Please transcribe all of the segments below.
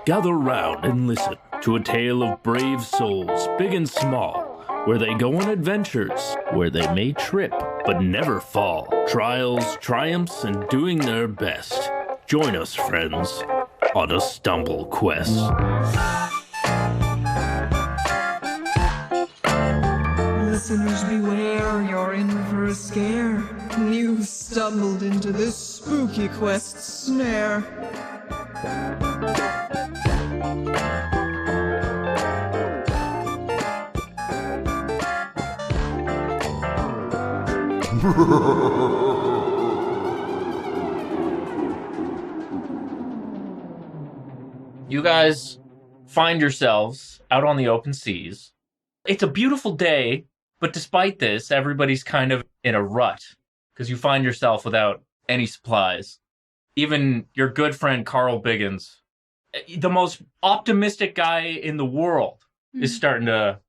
gather round and listen to a tale of brave souls, big and small, where they go on adventures, where they may trip but never fall, trials, triumphs, and doing their best. Join us, friends, on a stumble quest. Listeners beware, you're in for a scare. You've stumbled into this spooky quest snare. You guys find yourselves out on the open seas. It's a beautiful day, but despite this, everybody's kind of in a rut because you find yourself without any supplies. Even your good friend Carl Biggins, the most optimistic guy in the world, is starting to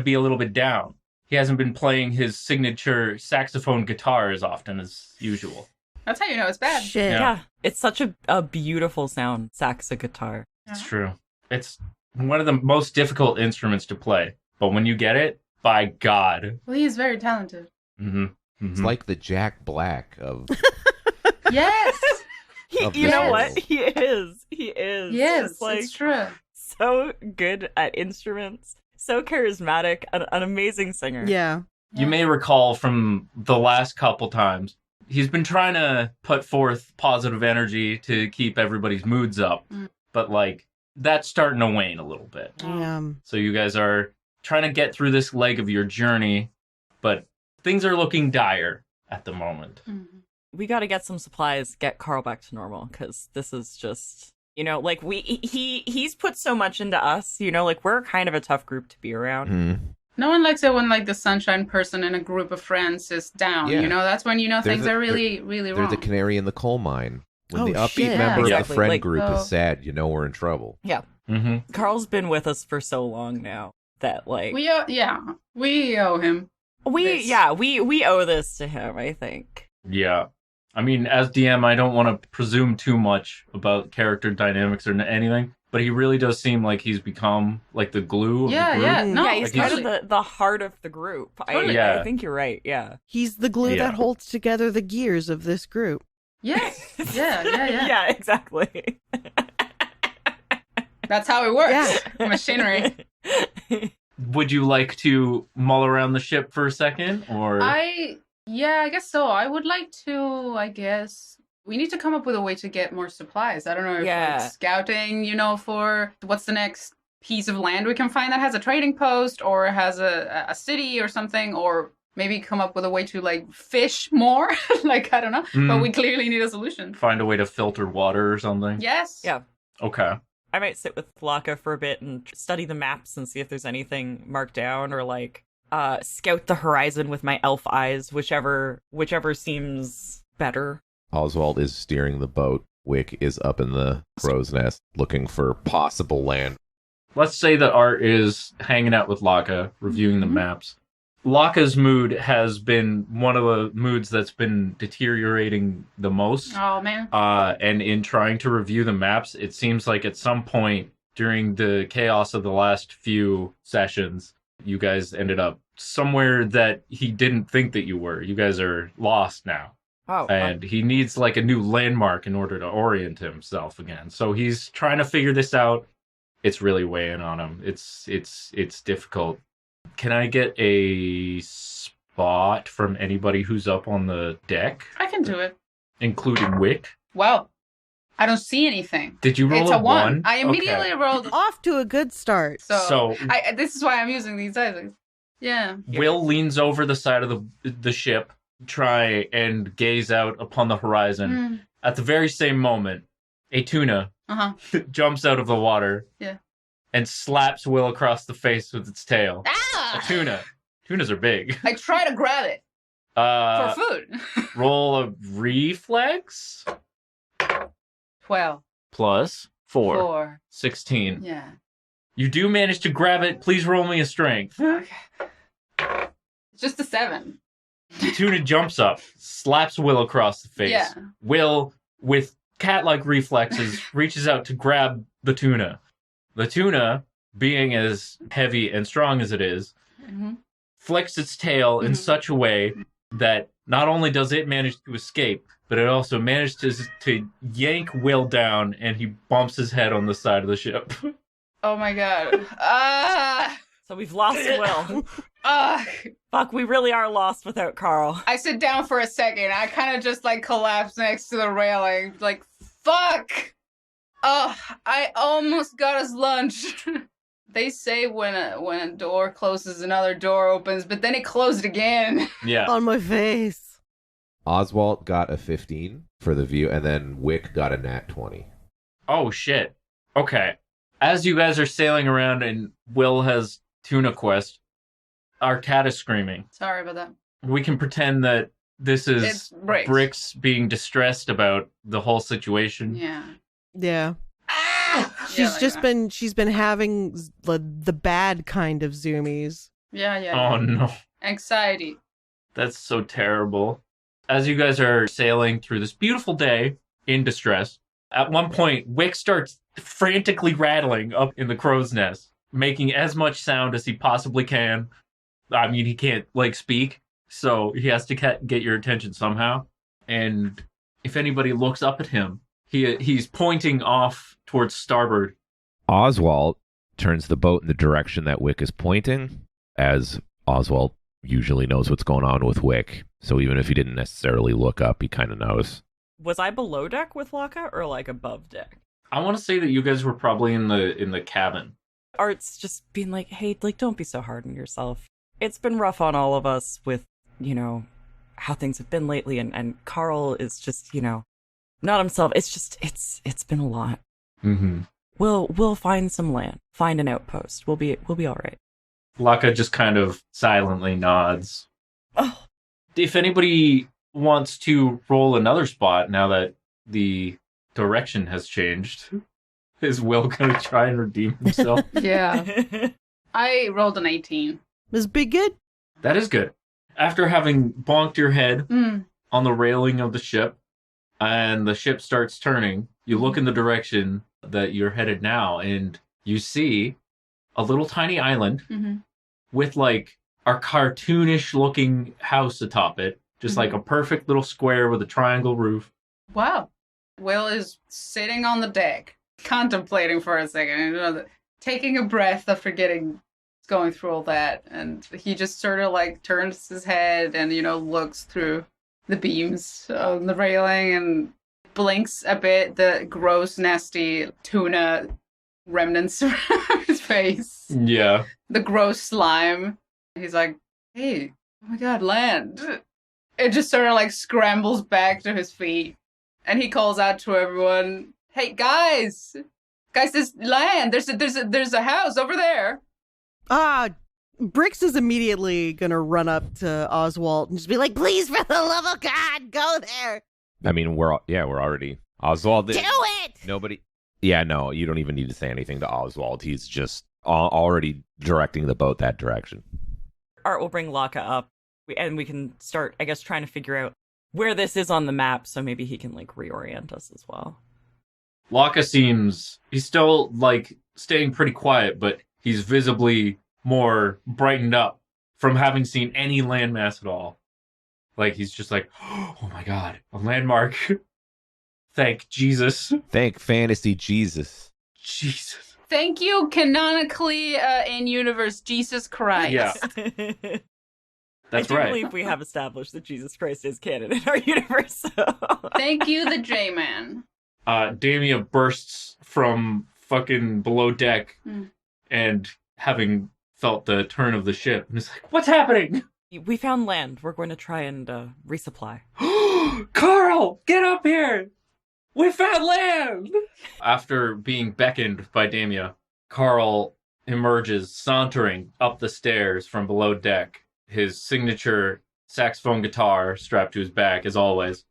be a little bit down. He hasn't been playing his signature saxophone guitar as often as usual. That's how you know it's bad. Shit. Yeah. It's such a beautiful sound, saxa guitar. It's true. It's one of the most difficult instruments to play. But when you get it, by God. Well, he is very talented. Mm-hmm. Mm-hmm. It's like the Jack Black of... Yes! You know what? He is. Yes, it's true. So good at instruments. So charismatic. An amazing singer. Yeah. You may recall from the last couple times, he's been trying to put forth positive energy to keep everybody's moods up. But, like, that's starting to wane a little bit. So you guys are trying to get through this leg of your journey, but things are looking dire at the moment. Mm-hmm. We got to get some supplies, get Carl back to normal, because this is just, you know, like, he's put so much into us, you know, like, we're kind of a tough group to be around. No one likes it when, like, the sunshine person in a group of friends is down, you know? That's when you know things are really wrong. They're the canary in the coal mine. When the upbeat shit. member Yeah, of exactly. the friend Like, group is sad, you know we're in trouble. Yeah. Mm-hmm. Carl's been with us for so long now that, like... We owe him. We owe this to him, I think. Yeah. I mean, as DM, I don't want to presume too much about character dynamics or anything, but he really does seem like he's become, like, the glue of the group. No, Yeah, he's like kind of the heart of the group. Totally. I think you're right, yeah. He's the glue that holds together the gears of this group. Yes. Yeah. Yeah, exactly. That's how it works. Machinery. Would you like to mull around the ship for a second, or...? I guess so. I would like to, we need to come up with a way to get more supplies. I don't know if like scouting, you know, for what's the next piece of land we can find that has a trading post or has a city or something, or maybe come up with a way to, like, fish more. Like, I don't know. But we clearly need a solution. Find a way to filter water or something? Yes. Yeah. Okay. I might sit with Laka for a bit and study the maps and see if there's anything marked down, or, like, scout the horizon with my elf eyes, whichever seems better. Oswalt is steering the boat. Wick is up in the crow's nest looking for possible land. Let's say that Art is hanging out with Laka, reviewing the maps. Laka's mood has been one of the moods that's been deteriorating the most. Oh, man. And in trying to review the maps, it seems like at some point during the chaos of the last few sessions, you guys ended up somewhere that he didn't think that you were. You guys are lost now. Oh. And he needs, like, a new landmark in order to orient himself again. So he's trying to figure this out. It's really weighing on him. It's difficult. Can I get a spot from anybody who's up on the deck? I can do it. Including Wick? Well, I don't see anything. Did you roll it's a a 1? 1? I immediately rolled. Off to a good start. So this is why I'm using these dice. Yeah. Will leans over the side of the ship, try and gaze out upon the horizon. At the very same moment, a tuna jumps out of the water and slaps Will across the face with its tail. A tuna. Tunas are big. I try to grab it for food. Roll a reflex. 12. Plus 4. 4. 16. Yeah. You do manage to grab it. Please roll me a strength. Okay. It's just a 7. The tuna jumps up, slaps Will across the face. Yeah. Will, with cat-like reflexes, reaches out to grab the tuna. The tuna, being as heavy and strong as it is, flicks its tail in such a way that not only does it manage to escape, but it also manages to yank Will down, and he bumps his head on the side of the ship. Oh my god. So we've lost Will. Ugh. Fuck, we really are lost without Carl. I sit down for a second. I kind of just like collapse next to the railing. Like, fuck! Oh, I almost got us lunch. They say when a door closes, another door opens, but then it closed again. Yeah. On my face. Oswalt got a 15 for the view, and then Wick got a nat 20. Oh, shit. Okay. As you guys are sailing around and Will has tuna quest, our cat is screaming. Sorry about that. We can pretend that this is Brix being distressed about the whole situation. Yeah. Yeah. She's been having the bad kind of zoomies. Yeah. Oh, no. Anxiety. That's so terrible. As you guys are sailing through this beautiful day in distress, at one point, Wick starts frantically rattling up in the crow's nest, making as much sound as he possibly can. I mean, he can't, speak, so he has to get your attention somehow. And if anybody looks up at him, he's pointing off towards starboard. Oswalt turns the boat in the direction that Wick is pointing, as Oswalt usually knows what's going on with Wick. So even if he didn't necessarily look up, he kind of knows. Was I below deck with Laka or above deck? I want to say that you guys were probably in the cabin. Art's just being like, hey, don't be so hard on yourself. It's been rough on all of us with, how things have been lately, and Carl is just, not himself. It's just, it's been a lot. Mm-hmm. We'll find some land, find an outpost. We'll be all right. Laka just kind of silently nods. Oh. If anybody wants to roll another spot now that the direction has changed, is Will going to try and redeem himself? Yeah. I rolled an 18. Is big good? That is good. After having bonked your head on the railing of the ship, and the ship starts turning, you look in the direction that you're headed now, and you see a little tiny island with a cartoonish looking house atop it. Just like a perfect little square with a triangle roof. Wow. Will is sitting on the deck, contemplating for a second, taking a breath after going through all that. And he just sort of turns his head and, looks through the beams on the railing and blinks a bit, the gross, nasty tuna remnants around his face. Yeah. The gross slime. He's like, hey, oh my god, land. It just sort of scrambles back to his feet. And he calls out to everyone, hey, guys, this land, there's a house over there. Brix is immediately going to run up to Oswalt and just be like, please, for the love of God, go there. I mean, we're already... Oswalt... Do it! Nobody... Yeah, no, you don't even need to say anything to Oswalt. He's just already directing the boat that direction. Art will bring Laka up, and we can start, I guess, trying to figure out where this is on the map, so maybe he can, reorient us as well. Laka seems... He's still, staying pretty quiet, but he's visibly more brightened up from having seen any landmass at all. He's just oh my god, a landmark. Thank Jesus. Thank fantasy Jesus. Jesus. Thank you, canonically in universe, Jesus Christ. Yeah. That's right. I believe we have established that Jesus Christ is canon in our universe. So. Thank you, the J-Man. Damia bursts from fucking below deck and having felt the turn of the ship. And it's what's happening? We found land. We're going to try and resupply. Carl, get up here! We found land! After being beckoned by Damia, Carl emerges, sauntering up the stairs from below deck, his signature saxophone guitar strapped to his back, as always.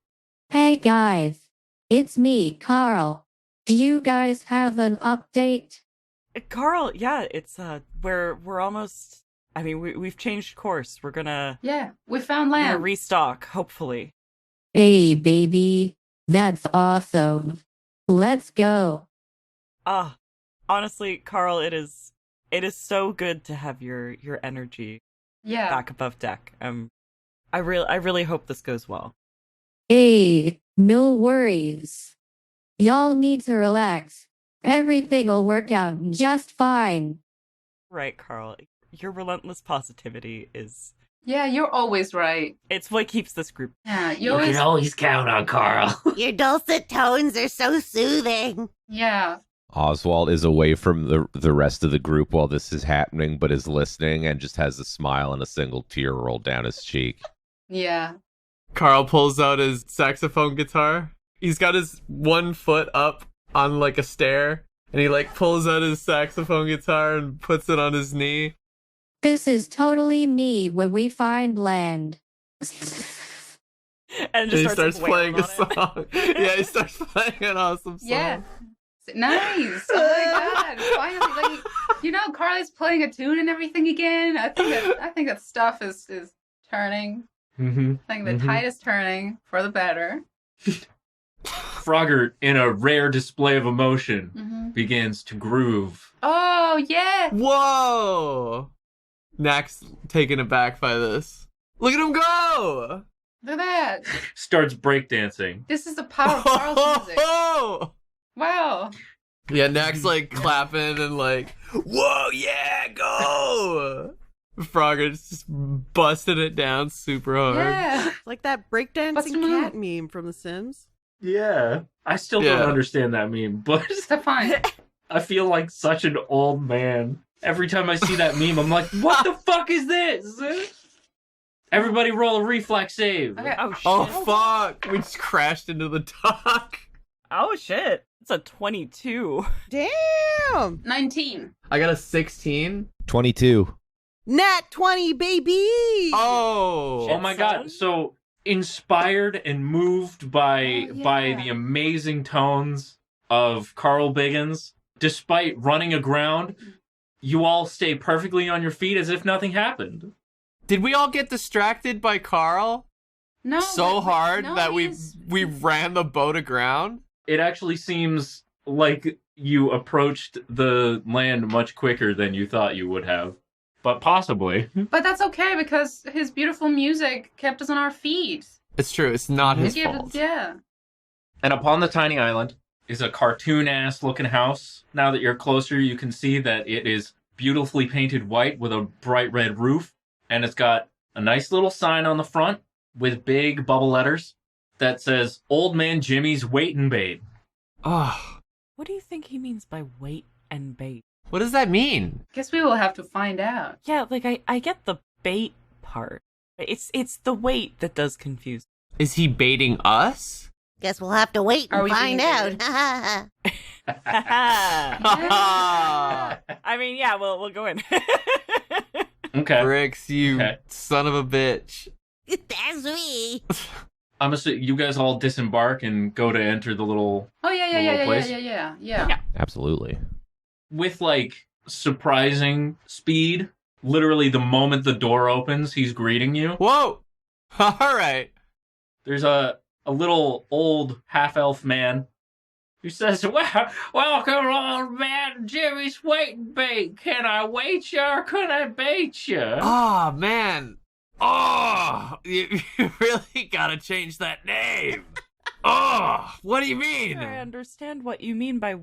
Hey guys, it's me, Carl. Do you guys have an update? Carl, yeah, it's we're almost. I mean, we've changed course. We're gonna. Yeah, we found land. We're gonna restock, hopefully. Hey, baby, that's awesome. Let's go. Honestly, Carl, it is so good to have your energy back above deck. I really hope this goes well. Hey, no worries. Y'all need to relax. Everything will work out just fine. Right, Carl. Your relentless positivity is... Yeah, you're always right. It's what keeps this group... Yeah, You can always count on Carl. Your dulcet tones are so soothing. Yeah. Oswalt is away from the rest of the group while this is happening, but is listening and just has a smile and a single tear roll down his cheek. Yeah. Carl pulls out his saxophone guitar. He's got his one foot up on like a stair, and he like pulls out his saxophone guitar and puts it on his knee. This is totally me when we find land. And He just starts playing a wailing on it. song. Yeah, he starts playing an awesome song. Yeah. Nice. Oh my god. Finally, like, you know, Carly's playing a tune and everything again. I think that stuff is turning. Mm-hmm. I think the tide is turning for the better. Frogger, in a rare display of emotion, begins to groove. Oh, yeah. Whoa! Knack's taken aback by this. Look at him go! Look at that. Starts breakdancing. This is the power of Carl's music. Oh! Wow. Yeah, Knack's like clapping and like, whoa, yeah, go! Frogger's just busting it down super hard. Yeah. Like that breakdancing cat meme from The Sims. Yeah. I still don't understand that meme, but That's fine. I feel like such an old man. Every time I see that meme, I'm like, what the fuck is this? Everybody roll a reflex save. Okay. Oh, shit. Oh, fuck! We just crashed into the dock. Oh, shit. It's a 22. Damn! 19. I got a 16. 22. Nat 20, baby! Oh! Oh my god. So inspired and moved by the amazing tones of Carl Biggins, despite running aground, you all stay perfectly on your feet as if nothing happened. Did we all get distracted by Carl No. so hard no, that he's- we ran the boat aground? It actually seems like you approached the land much quicker than you thought you would have. But possibly. But that's okay because his beautiful music kept us on our feet. It's true. It's not his It gave fault. Yeah. And upon the tiny island is a cartoon-ass looking house. Now that you're closer, you can see that it is beautifully painted white with a bright red roof. And it's got a nice little sign on the front with big bubble letters that says, Old Man Jimmy's Waitin' Bait. Oh, What do you think he means by wait and bait? what does that mean? Guess we will have to find out. Yeah, like I get the bait part. It's the wait that does confuse. Is he baiting us? Guess we'll have to wait Are and we find being out. I mean, yeah, we'll go in. Okay. Brix, you Okay. son of a bitch. That's me. I'm assuming you guys all disembark and go to enter the little... Oh, yeah, The little place? yeah. Absolutely. With, like, surprising speed. Literally, the moment the door opens, he's greeting you. Whoa! All right. There's a little old half-elf man who says, welcome, old man Jimmy's Waiting Bait. Can I wait you or can I bait you? Oh, man. Oh, you really gotta change that name. Oh, what do you mean? I understand what you mean by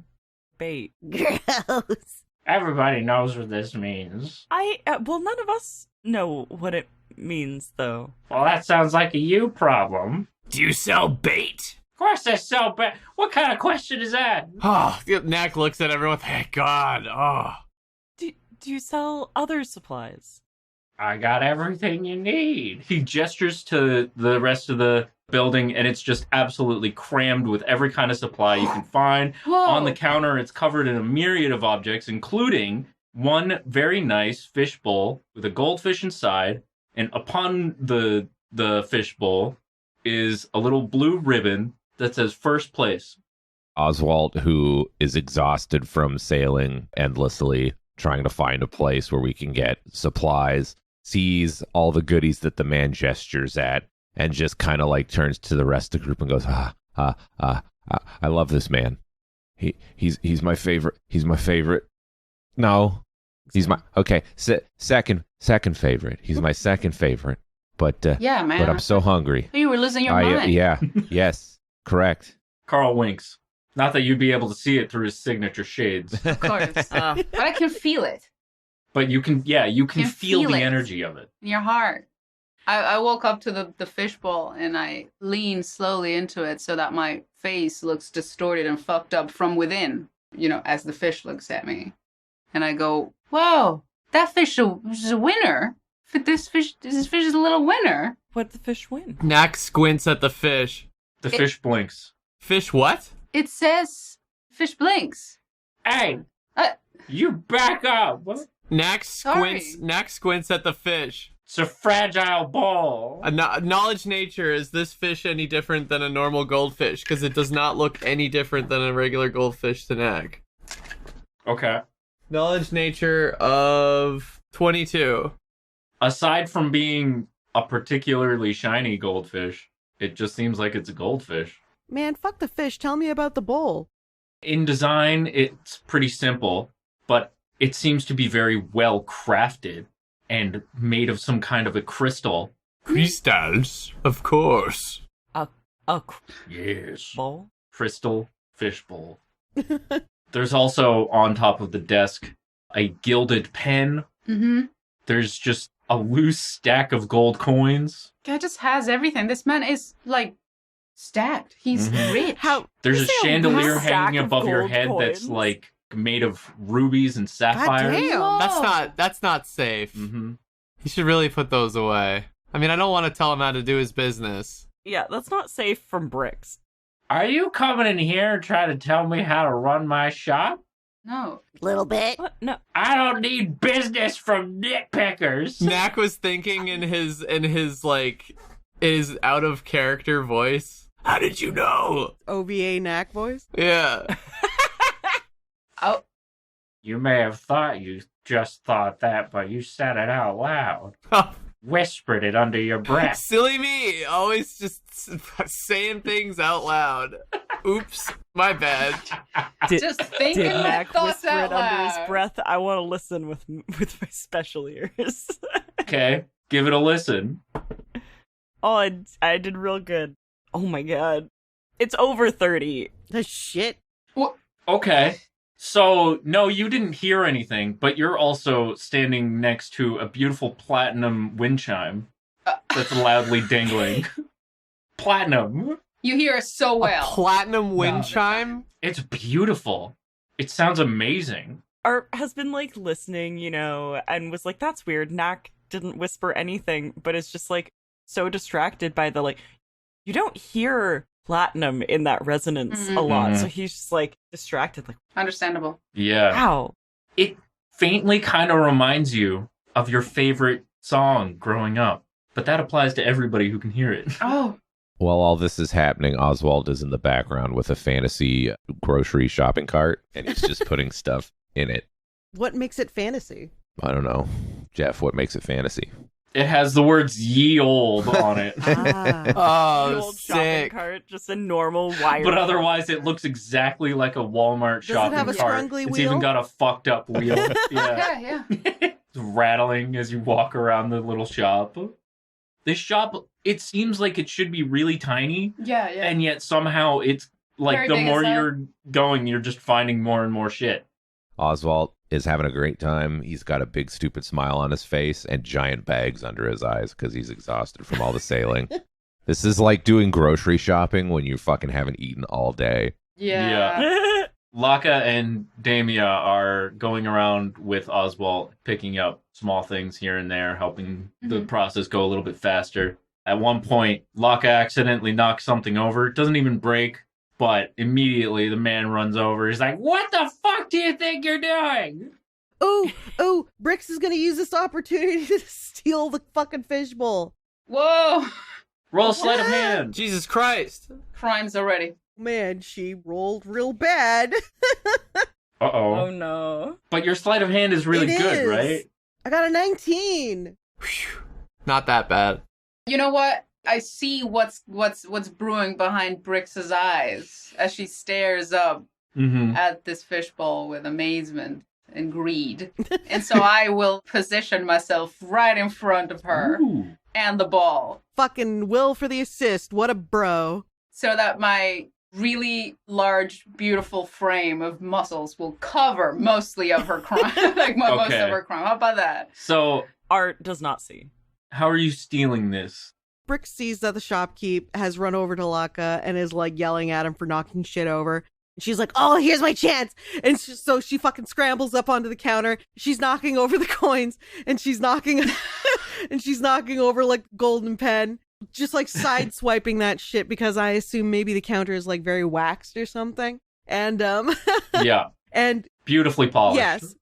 bait. Gross. Everybody knows what this means. Well, none of us know what it means, though. Well, that sounds like a you problem. Do you sell bait? Of course I sell bait. What kind of question is that? Oh, Knack looks at everyone. Thank God. Oh. Do you sell other supplies? I got everything you need. He gestures to the rest of the building, and it's just absolutely crammed with every kind of supply you can find. Whoa. On the counter, it's covered in a myriad of objects, including one very nice fish bowl with a goldfish inside, and upon the fish bowl is a little blue ribbon that says first place. Oswalt, who is exhausted from sailing endlessly, trying to find a place where we can get supplies, sees all the goodies that the man gestures at, and just kind of like turns to the rest of the group and goes, I love this man. He's my favorite. He's my favorite. No, he's my second favorite. He's my second favorite. But yeah, man. But I'm so hungry. You were losing your mind. Yeah. Yes. Correct. Carl winks. Not that you'd be able to see it through his signature shades. Of course. But I can feel it. But you can feel the energy of it. In your heart. I woke up to the fishbowl and I leaned slowly into it so that my face looks distorted and fucked up from within, as the fish looks at me. And I go, whoa, that fish is a winner. This fish is a little winner. What'd the fish win? Knack squints at the fish. The fish blinks. Fish what? It says fish blinks. Hey, you back up. Knack squints at the fish. It's a fragile ball. Knowledge nature, is this fish any different than a normal goldfish? Because it does not look any different than a regular goldfish to Knack. Okay. Knowledge nature of 22. Aside from being a particularly shiny goldfish, it just seems like it's a goldfish. Man, fuck the fish. Tell me about the bowl. In design, it's pretty simple, but it seems to be very well crafted and made of some kind of a crystal. Crystals, of course. Yes. Bowl? Crystal fish bowl. There's also on top of the desk a gilded pen. Mm-hmm. There's just a loose stack of gold coins. Guy just has everything. This man is stacked. He's rich. There's a chandelier hanging above your head that's made of rubies and sapphires. That's not safe. Mm-hmm. He should really put those away. I mean, I don't want to tell him how to do his business. Yeah, that's not safe from Brix. Are you coming in here and trying to tell me how to run my shop? No. Little bit. What? No. I don't need business from nitpickers. Knack was thinking in his out of character voice. How did you know? OVA Knack voice? Yeah. Oh. You may have thought you just thought that, but you said it out loud. Whispered it under your breath. Silly me. Always just saying things out loud. Oops. My bad. Just thinking did Knack thoughts whisper out it under his loud. breath? I want to listen with my special ears. Okay, give it a listen. Oh, I did real good. Oh my god. It's over 30. The shit. Okay. So, no, you didn't hear anything, but you're also standing next to a beautiful platinum wind chime that's loudly dingling. Platinum. You hear it so well. A platinum wind chime? It's beautiful. It sounds amazing. Art has been listening, and was like, that's weird. Knack didn't whisper anything, but it's just so distracted by the you don't hear platinum in that resonance a lot. So he's just distracted. Understandable. Yeah. Wow. It faintly kind of reminds you of your favorite song growing up, but that applies to everybody who can hear it. Oh. While all this is happening, Oswalt is in the background with a fantasy grocery shopping cart, and he's just putting stuff in it. What makes it fantasy? I don't know. Jeph, what makes it fantasy? It has the words ye old on it. The Oh, old shopping sick. cart, just a normal wire. But otherwise, it looks exactly like a Walmart shopping it have a cart. scrungly It's wheel? even got a fucked up wheel. Yeah. Yeah. It's rattling as you walk around the little shop. This shop, it seems like it should be really tiny, Yeah. and yet somehow it's Very the big more inside. you're going, you're just finding more and more shit. Oswalt is having a great time. He's got a big stupid smile on his face and giant bags under his eyes because he's exhausted from all the sailing. This is like doing grocery shopping when you fucking haven't eaten all day. Yeah. Laka and Damia are going around with Oswalt, picking up small things here and there, helping the process go a little bit faster. At one point, Laka accidentally knocks something over. It doesn't even break, but immediately the man runs over. He's like, "What the fuck do you think you're doing?" Oh, Brix is gonna use this opportunity to steal the fucking fishbowl. Whoa. Roll a sleight of hand. Jesus Christ. Crimes already. Man, she rolled real bad. Uh-oh. Oh no. But your sleight of hand is really It good, is. right? I got a 19. Not that bad. You know what? I see what's brewing behind Brix's eyes as she stares up at this fishbowl with amazement and greed. And so I will position myself right in front of her and the ball. Fucking Will for the assist. What a bro. So that my really large, beautiful frame of muscles will cover mostly of her crime. Most of her crime. How about that? So Art does not see. How are you stealing this? Brix sees that the shopkeep has run over to Laka and is like yelling at him for knocking shit over. She's like, oh, here's my chance. And so she fucking scrambles up onto the counter. She's knocking over the coins and she's knocking over like golden pen, just like side swiping that shit because I assume maybe the counter is like very waxed or something. And yeah. And beautifully polished. Yes.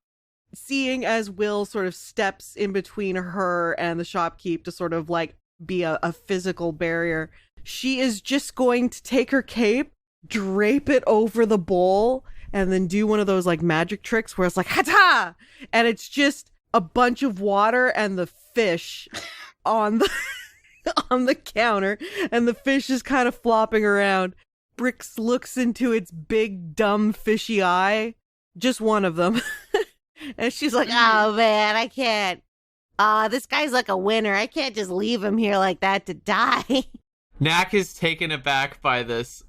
Seeing as Will sort of steps in between her and the shopkeep to sort of like be a physical barrier, she is just going to take her cape, drape it over the bowl, and then do one of those like magic tricks where it's like hata, and it's just a bunch of water and the fish on the counter, and the fish is kind of flopping around. Brix looks into its big dumb fishy eye, just one of them, and she's like, oh man, I can't. This guy's like a winner. I can't just leave him here like that to die. Knack is taken aback by this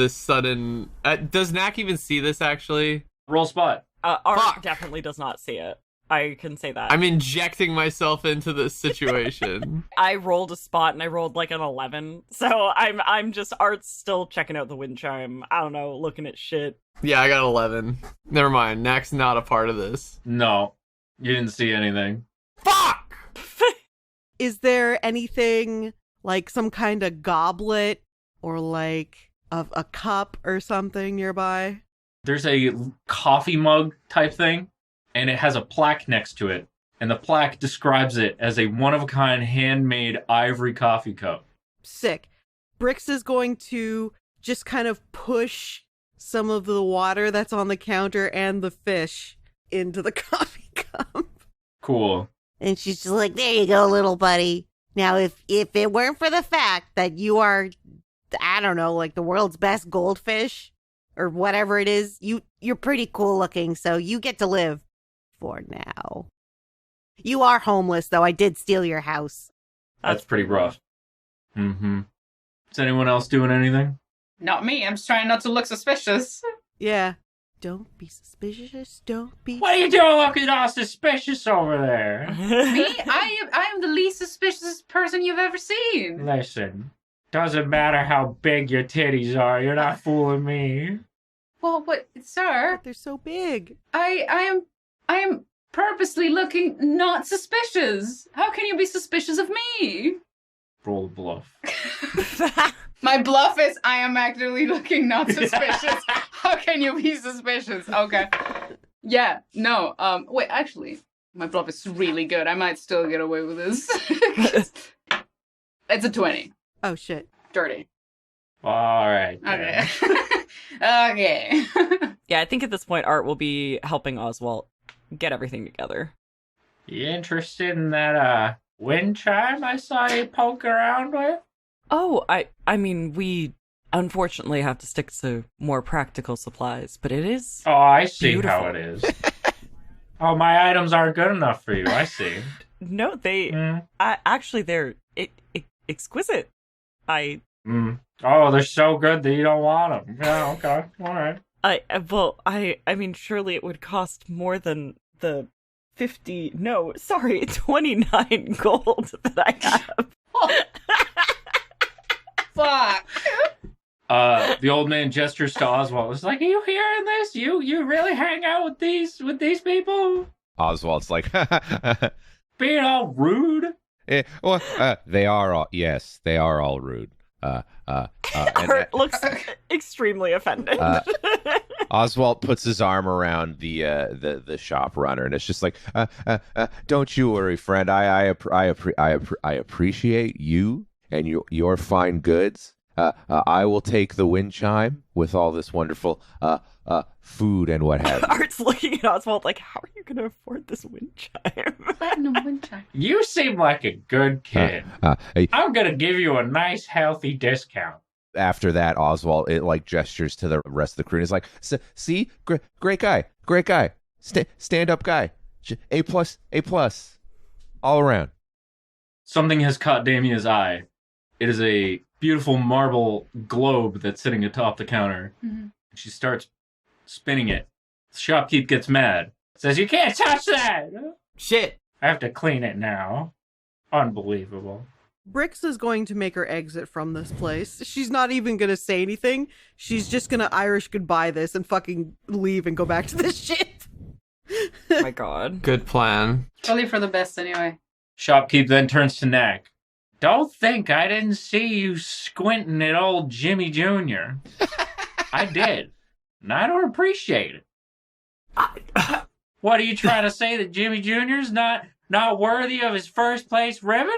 sudden... does Knack even see this, actually? Roll spot. Art definitely does not see it. I can say that. I'm injecting myself into this situation. I rolled a spot and I rolled like an 11. So I'm just... Art's still checking out the wind chime. I don't know, looking at shit. Yeah, I got 11. Never mind. Knack's not a part of this. No. You didn't see anything. Fuck! Is there anything like some kind of goblet or like a cup or something nearby? There's a coffee mug type thing, and it has a plaque next to it. And the plaque describes it as a one-of-a-kind handmade ivory coffee cup. Sick. Brix is going to just kind of push some of the water that's on the counter and the fish into the coffee cup. Cool. And she's just like, there you go, little buddy. Now, if it weren't for the fact that you are, I don't know, like the world's best goldfish or whatever it is, you're pretty cool looking, so you get to live for now. You are homeless, though. I did steal your house. That's pretty rough. Mm-hmm. Is anyone else doing anything? Not me. I'm just trying not to look suspicious. Yeah. Don't be suspicious. Don't be... What are you doing looking all suspicious over there? Me? I am the least suspicious person you've ever seen. Listen, doesn't matter how big your titties are. You're not fooling me. Well, what, sir? They're so big. I am purposely looking not suspicious. How can you be suspicious of me? Roll a bluff. My bluff is I am actively looking not suspicious. How can you be suspicious? Okay. Yeah, no. Wait, actually, my bluff is really good. I might still get away with this. It's a 20. Oh, shit. Dirty. All right. Okay. Okay. Yeah, I think at this point, Art will be helping Oswalt get everything together. You interested in that wind chime I saw you poke around with? Oh, I mean, we unfortunately have to stick to more practical supplies, but it is Oh, I see beautiful. how it is. Oh, my items aren't good enough for you, I see. No, actually, they're exquisite. Oh, they're so good that you don't want them. Yeah, okay, all right. I mean, surely it would cost more than the 29 gold that I have. Fuck. The old man gestures to Oswalt. It's like, are you hearing this? You really hang out with these people? Oswald's like, Being all rude? they are all, yes, they are all rude. Art looks extremely offended. Oswalt puts his arm around the shop runner, and it's just like, don't you worry, friend. I appreciate you and your fine goods. I will take the wind chime with all this wonderful food and what have you. Art's looking at Oswalt like, how are you going to afford this wind chime? Platinum wind chime. You seem like a good kid. I'm going to give you a nice, healthy discount. after that, Oswalt, it like gestures to the rest of the crew. And it's like, see, great guy, stand up guy, A+, all around. Something has caught Damia's eye. It is a beautiful marble globe that's sitting atop the counter. Mm-hmm. She starts spinning it. The shopkeep gets mad. Says, you can't touch that! Shit. I have to clean it now. Unbelievable. Brix is going to make her exit from this place. She's not even going to say anything. She's just going to Irish goodbye this and fucking leave and go back to this shit. Oh my god. Good plan. Probably for the best anyway. Shopkeep then turns to Knack. Don't think I didn't see you squinting at old Jimmy Jr. I did. And I don't appreciate it. What are you trying to say, that Jimmy Jr.'s not worthy of his first place ribbon?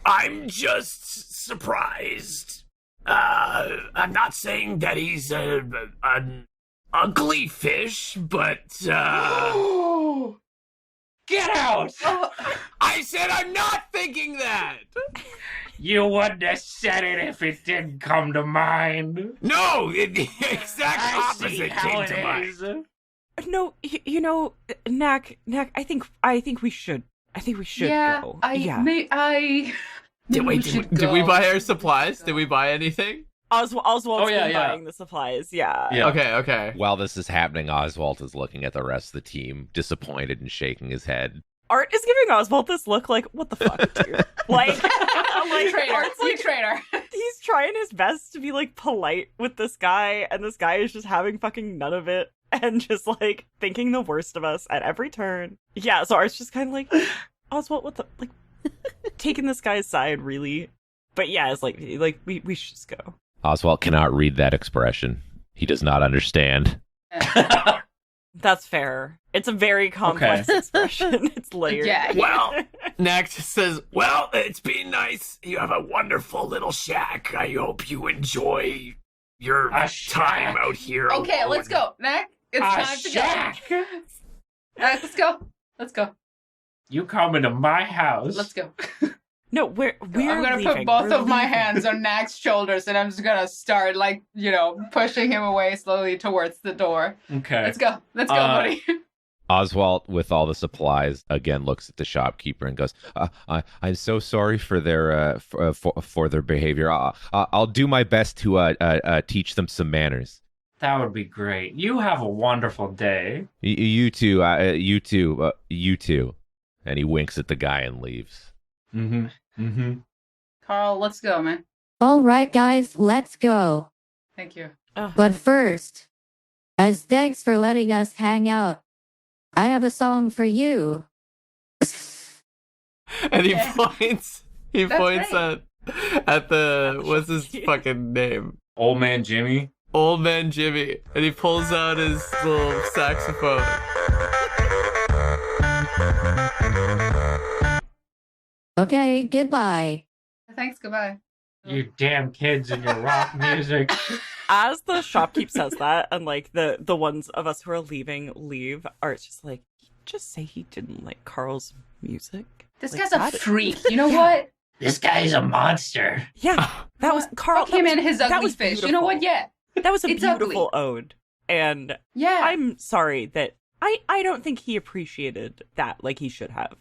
I'm just surprised. I'm not saying that he's an ugly fish, but Get out! I said I'm not thinking that. You wouldn't have said it if it didn't come to mind. No, the exact I see opposite how came it to mind. is. No, you know, Knack, I think we should Yeah, go. Did we buy our supplies? Did we buy anything? Oswald's been yeah. buying the supplies, yeah. Yeah. Okay. While this is happening, Oswalt is looking at the rest of the team, disappointed and shaking his head. Art is giving Oswald this look like, what the fuck, dude? like Traitor. Art's like, Traitor. he's trying his best to be like polite with this guy, and this guy is just having fucking none of it and just like thinking the worst of us at every turn. Yeah, so Art's just kind of like, Oswald, what the, like, taking this guy's side, really? But yeah, it's like we should just go. Oswalt cannot read that expression. He does not understand. That's fair. It's a very complex expression. It's layered. Yeah. Well, Knack just says, well, it's been nice. You have a wonderful little shack. I hope you enjoy your time out here. Okay, alone. let's go. Knack, it's time to go. Knack, let's go. You come into my house. Let's go. No, we're I'm gonna leaving. put both We're of my leaving. hands on Knack's shoulders, and I'm just gonna start, like, pushing him away slowly towards the door. Okay. Let's go, buddy. Oswalt, with all the supplies, again looks at the shopkeeper and goes, "I'm so sorry for their for their behavior. I'll do my best to teach them some manners." That would be great. You have a wonderful day. You too. And he winks at the guy and leaves. Carl, let's go, man. All right, guys, let's go. Thank you. But first, as thanks for letting us hang out, I have a song for you. and he points. He That's points right. at the what's his fucking name? Old man Jimmy. Old man Jimmy, and he pulls out his little saxophone. Okay, goodbye. Thanks, goodbye. You damn kids and your rock music. As the shopkeep says that, and like the ones of us who are leave, Art's just like, just say he didn't like Carl's music. This Like, guy's a that- freak. You know what? This guy's a monster. Yeah, that was Carl. Fuck him that and his that ugly was fish. You know what? beautiful. Yeah. That was a It's beautiful ugly. ode, and Yeah. I'm sorry that I don't think he appreciated that like he should have.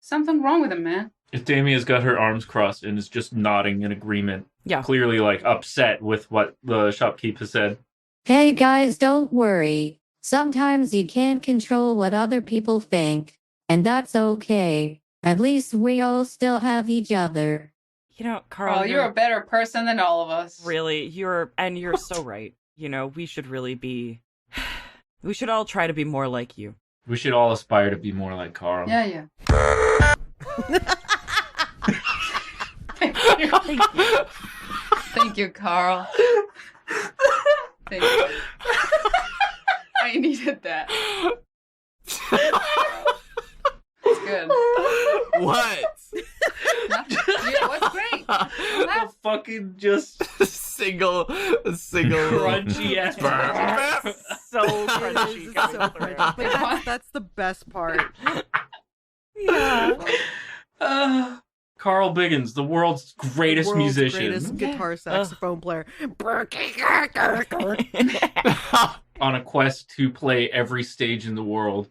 Something wrong with him, man. If Damia's got her arms crossed and is just nodding in agreement, Yeah. clearly like upset with what the shopkeep has said. Hey guys, don't worry. Sometimes you can't control what other people think, and that's okay. At least we all still have each other. You know, Carl, You're a better person than all of us. really, you're so right. You know, we should really be. We should all try to be more like you. We should all aspire to be more like Carl. Yeah. Thank you, Carl. Thank you. I needed that. It's good. What? Yeah, what's great? The fucking just single crunchy ass. So crunchy. So crunchy. But that's the best part. Yeah. Carl Biggins, the world's greatest musician. Greatest guitar saxophone player. On a quest to play every stage in the world.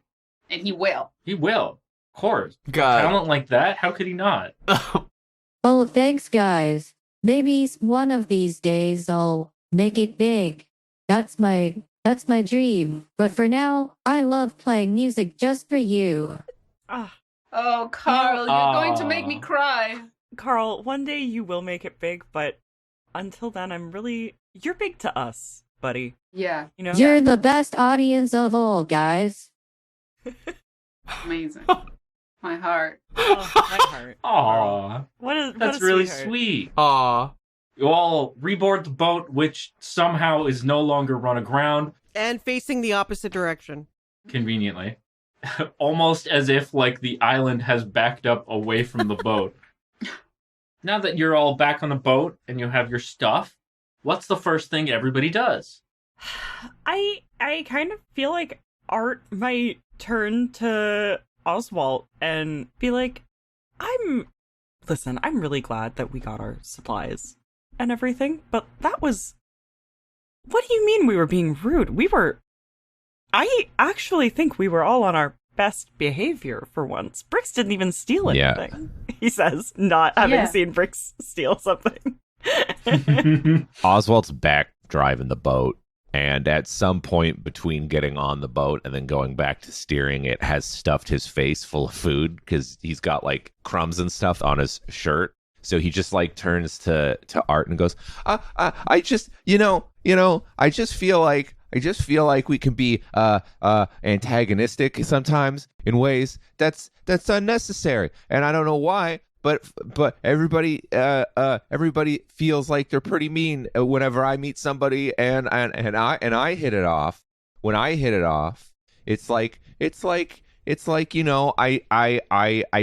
And he will. He will. Of course. God. Talent like that? How could he not? Oh, thanks, guys. Maybe one of these days I'll make it big. That's my dream. But for now, I love playing music just for you. Oh, Carl, you're going to make me cry. Carl, one day you will make it big, but until then, you're big to us, buddy. Yeah. You know? You're the best audience of all, guys. Amazing. My heart. Oh, my heart. Aw. That's really sweetheart. sweet. Aw. You all reboard the boat, which somehow is no longer run aground. And facing the opposite direction. Conveniently. Almost as if, like, the island has backed up away from the boat. Now that you're all back on the boat and you have your stuff, what's the first thing everybody does? I kind of feel like Art might turn to Oswalt and be like, I'm really glad that we got our supplies and everything, but what do you mean we were being rude? I actually think we were all on our best behavior for once. Brix didn't even steal anything, he says, not having seen Brix steal something. Oswald's back driving the boat, and at some point between getting on the boat and then going back to steering, it has stuffed his face full of food because he's got like crumbs and stuff on his shirt. So he just like turns to Art and goes, I just feel like we can be antagonistic sometimes in ways that's unnecessary, and I don't know why, but everybody feels like they're pretty mean whenever I meet somebody and I hit it off. When I hit it off, it's like I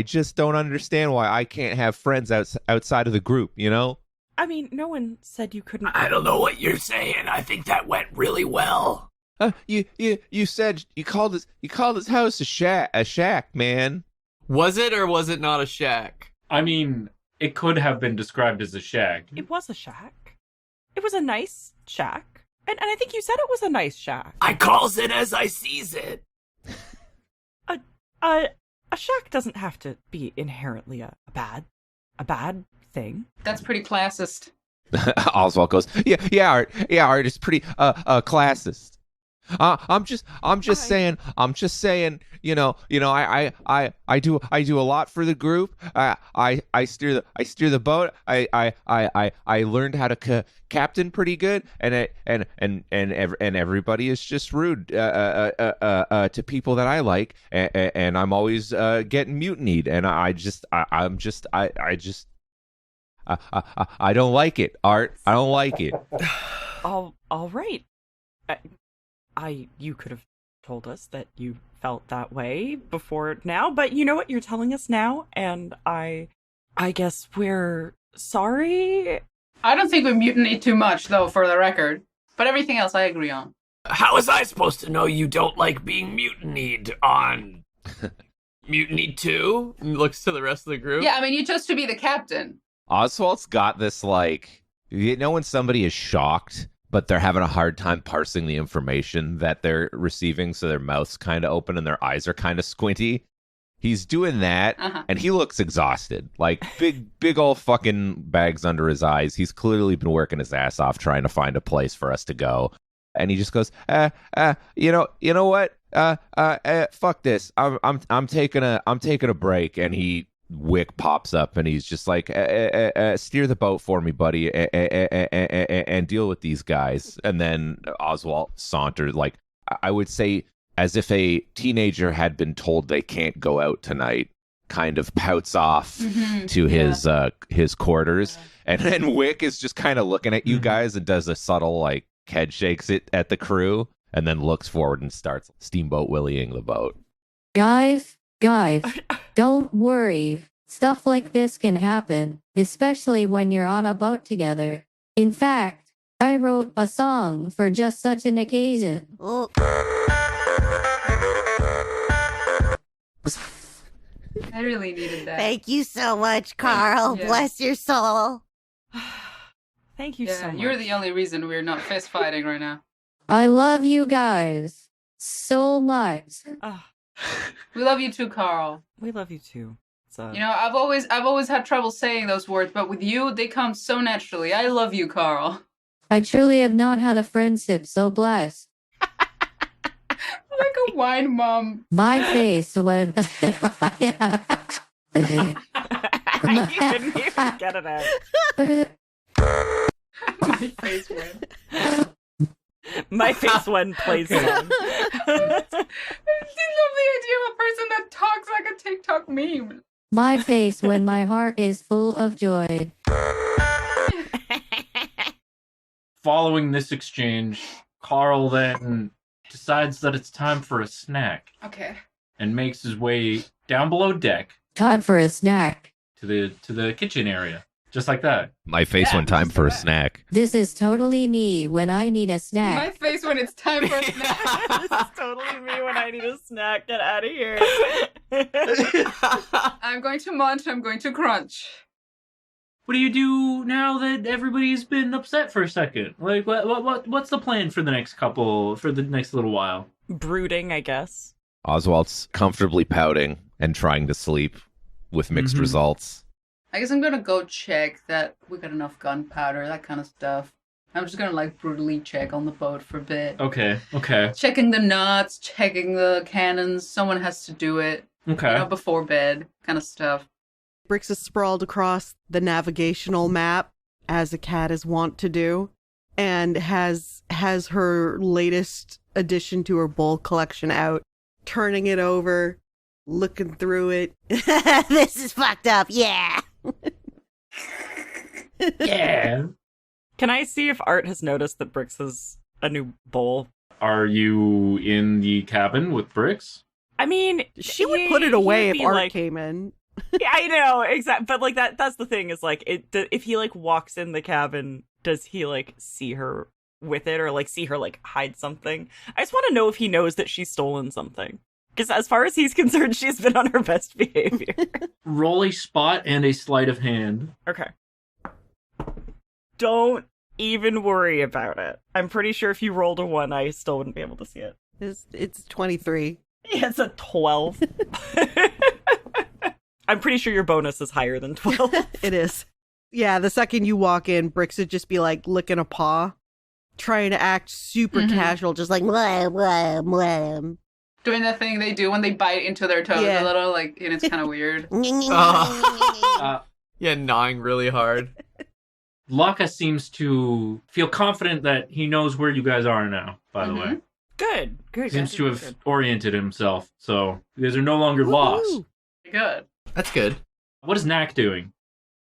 just don't understand why I can't have friends outside of the group, you know? I mean, no one said you couldn't. I don't know what you're saying. I think that went really well. You said you called his house a shack, man. Was it or was it not a shack? I mean, it could have been described as a shack. It was a shack. It was a nice shack. And I think you said it was a nice shack. I calls it as I sees it. A shack doesn't have to be inherently a bad thing. That's pretty classist. Oswald goes, Art, it's pretty classist. I'm just saying, you know, I do a lot for the group. I steer the boat. I learned how to captain pretty good, and everybody is just rude to people that I like, and I'm always getting mutinied, and I don't like it, Art. I don't like it. All right. You could have told us that you felt that way before now, but you know what? You're telling us now, and I guess we're sorry. I don't think we mutinied too much, though, for the record. But everything else I agree on. How was I supposed to know you don't like being mutinied on Mutiny 2? Looks to the rest of the group. Yeah, I mean, you chose to be the captain. Oswald's got this, like, you know when somebody is shocked, but they're having a hard time parsing the information that they're receiving, so their mouth's kind of open and their eyes are kind of squinty? He's doing that, and he looks exhausted. Like, big old fucking bags under his eyes. He's clearly been working his ass off trying to find a place for us to go. And he just goes, you know what? Fuck this. I'm taking a break. And Wick pops up and he's just like, steer the boat for me, buddy, and deal with these guys. And then Oswalt saunters, like, I would say, as if a teenager had been told they can't go out tonight, kind of pouts off to his quarters. And then Wick is just kind of looking at you guys and does a subtle, like, head shakes it at the crew, and then looks forward and starts Steamboat Willieing the boat. Guys, don't worry. Stuff like this can happen, especially when you're on a boat together. In fact, I wrote a song for just such an occasion. I really needed that. Thank you so much, Carl. Yeah. Bless your soul. Thank you so much. You're the only reason we're not fist fighting right now. I love you guys so much. We love you too, Carl. We love you too. You know, I've always had trouble saying those words, but with you, they come so naturally. I love you, Carl. I truly have not had a friendship so blessed. Like a wine mom. My face when... I couldn't even get it out. My face when. My face when plays song. I just love the idea of a person that talks like a TikTok meme. My face when my heart is full of joy. Following this exchange, Carl then decides that it's time for a snack. Okay. And makes his way down below deck. Time for a snack. To the kitchen area. Just like that. My face when time for a snack. This is totally me when I need a snack. My face when it's time for a snack. This is totally me when I need a snack. Get out of here. I'm going to munch, I'm going to crunch. What do you do now that everybody's been upset for a second? Like, what's the plan for the next little while? Brooding, I guess. Oswalt's comfortably pouting and trying to sleep with mixed results. I guess I'm gonna go check that we got enough gunpowder, that kind of stuff. I'm just gonna brutally check on the boat for a bit. Okay. Checking the nuts, checking the cannons. Someone has to do it. Okay. You know, before bed, kind of stuff. Brix is sprawled across the navigational map, as a cat is wont to do, and has her latest addition to her bowl collection out, turning it over, looking through it. This is fucked up, yeah. Yeah. Can I see if Art has noticed that Brix has a new bowl? Are you in the cabin with Brix? I mean, she would put it away if Art came in. Yeah, I know, exactly. But that's the thing is if he walks in the cabin, does he see her with it or see her hide something? I just want to know if he knows that she's stolen something. Because as far as he's concerned, she's been on her best behavior. Roll a spot and a sleight of hand. Okay. Don't even worry about it. I'm pretty sure if you rolled a 1, I still wouldn't be able to see it. It's 23. Yeah, it's a 12. I'm pretty sure your bonus is higher than 12. It is. Yeah, the second you walk in, Brix would just be licking a paw, trying to act super casual, just blah, blah, blah. Doing the thing they do when they bite into their toes a little, and it's kind of weird. Yeah, gnawing really hard. Laka seems to feel confident that he knows where you guys are now, by the way. Good. Seems to have oriented himself, so you guys are no longer lost. Good. That's good. What is Knack doing?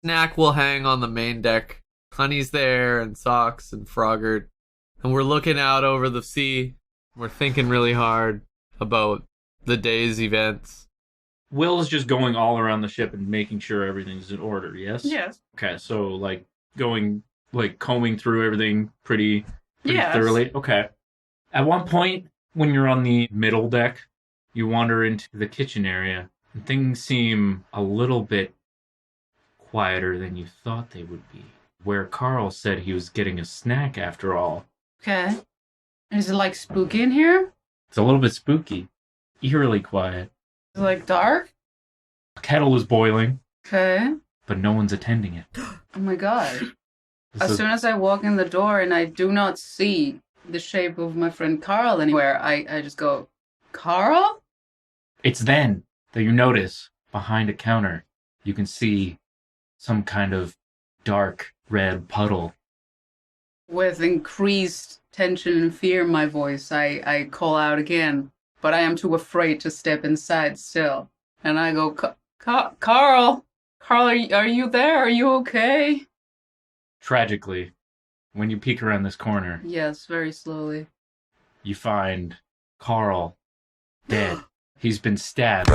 Knack will hang on the main deck. Honey's there, and Socks, and Froggart. And we're looking out over the sea. We're thinking really hard about the day's events. Will is just going all around the ship and making sure everything's in order, yes? Yes. Okay, so combing through everything pretty thoroughly. Okay. At one point, when you're on the middle deck, you wander into the kitchen area, and things seem a little bit quieter than you thought they would be. Where Carl said he was getting a snack after all. Okay. Is it spooky in here? It's a little bit spooky. Eerily quiet. Is it dark? A kettle is boiling. Okay. But no one's attending it. Oh my god. As soon as I walk in the door and I do not see the shape of my friend Carl anywhere, I just go, Carl? It's then that you notice behind a counter, you can see some kind of dark red puddle. With increased tension and fear in my voice, I call out again, but I am too afraid to step inside still. And I go, Carl? Carl, are you there? Are you okay? Tragically, when you peek around this corner... Yes, very slowly. You find Carl dead. He's been stabbed.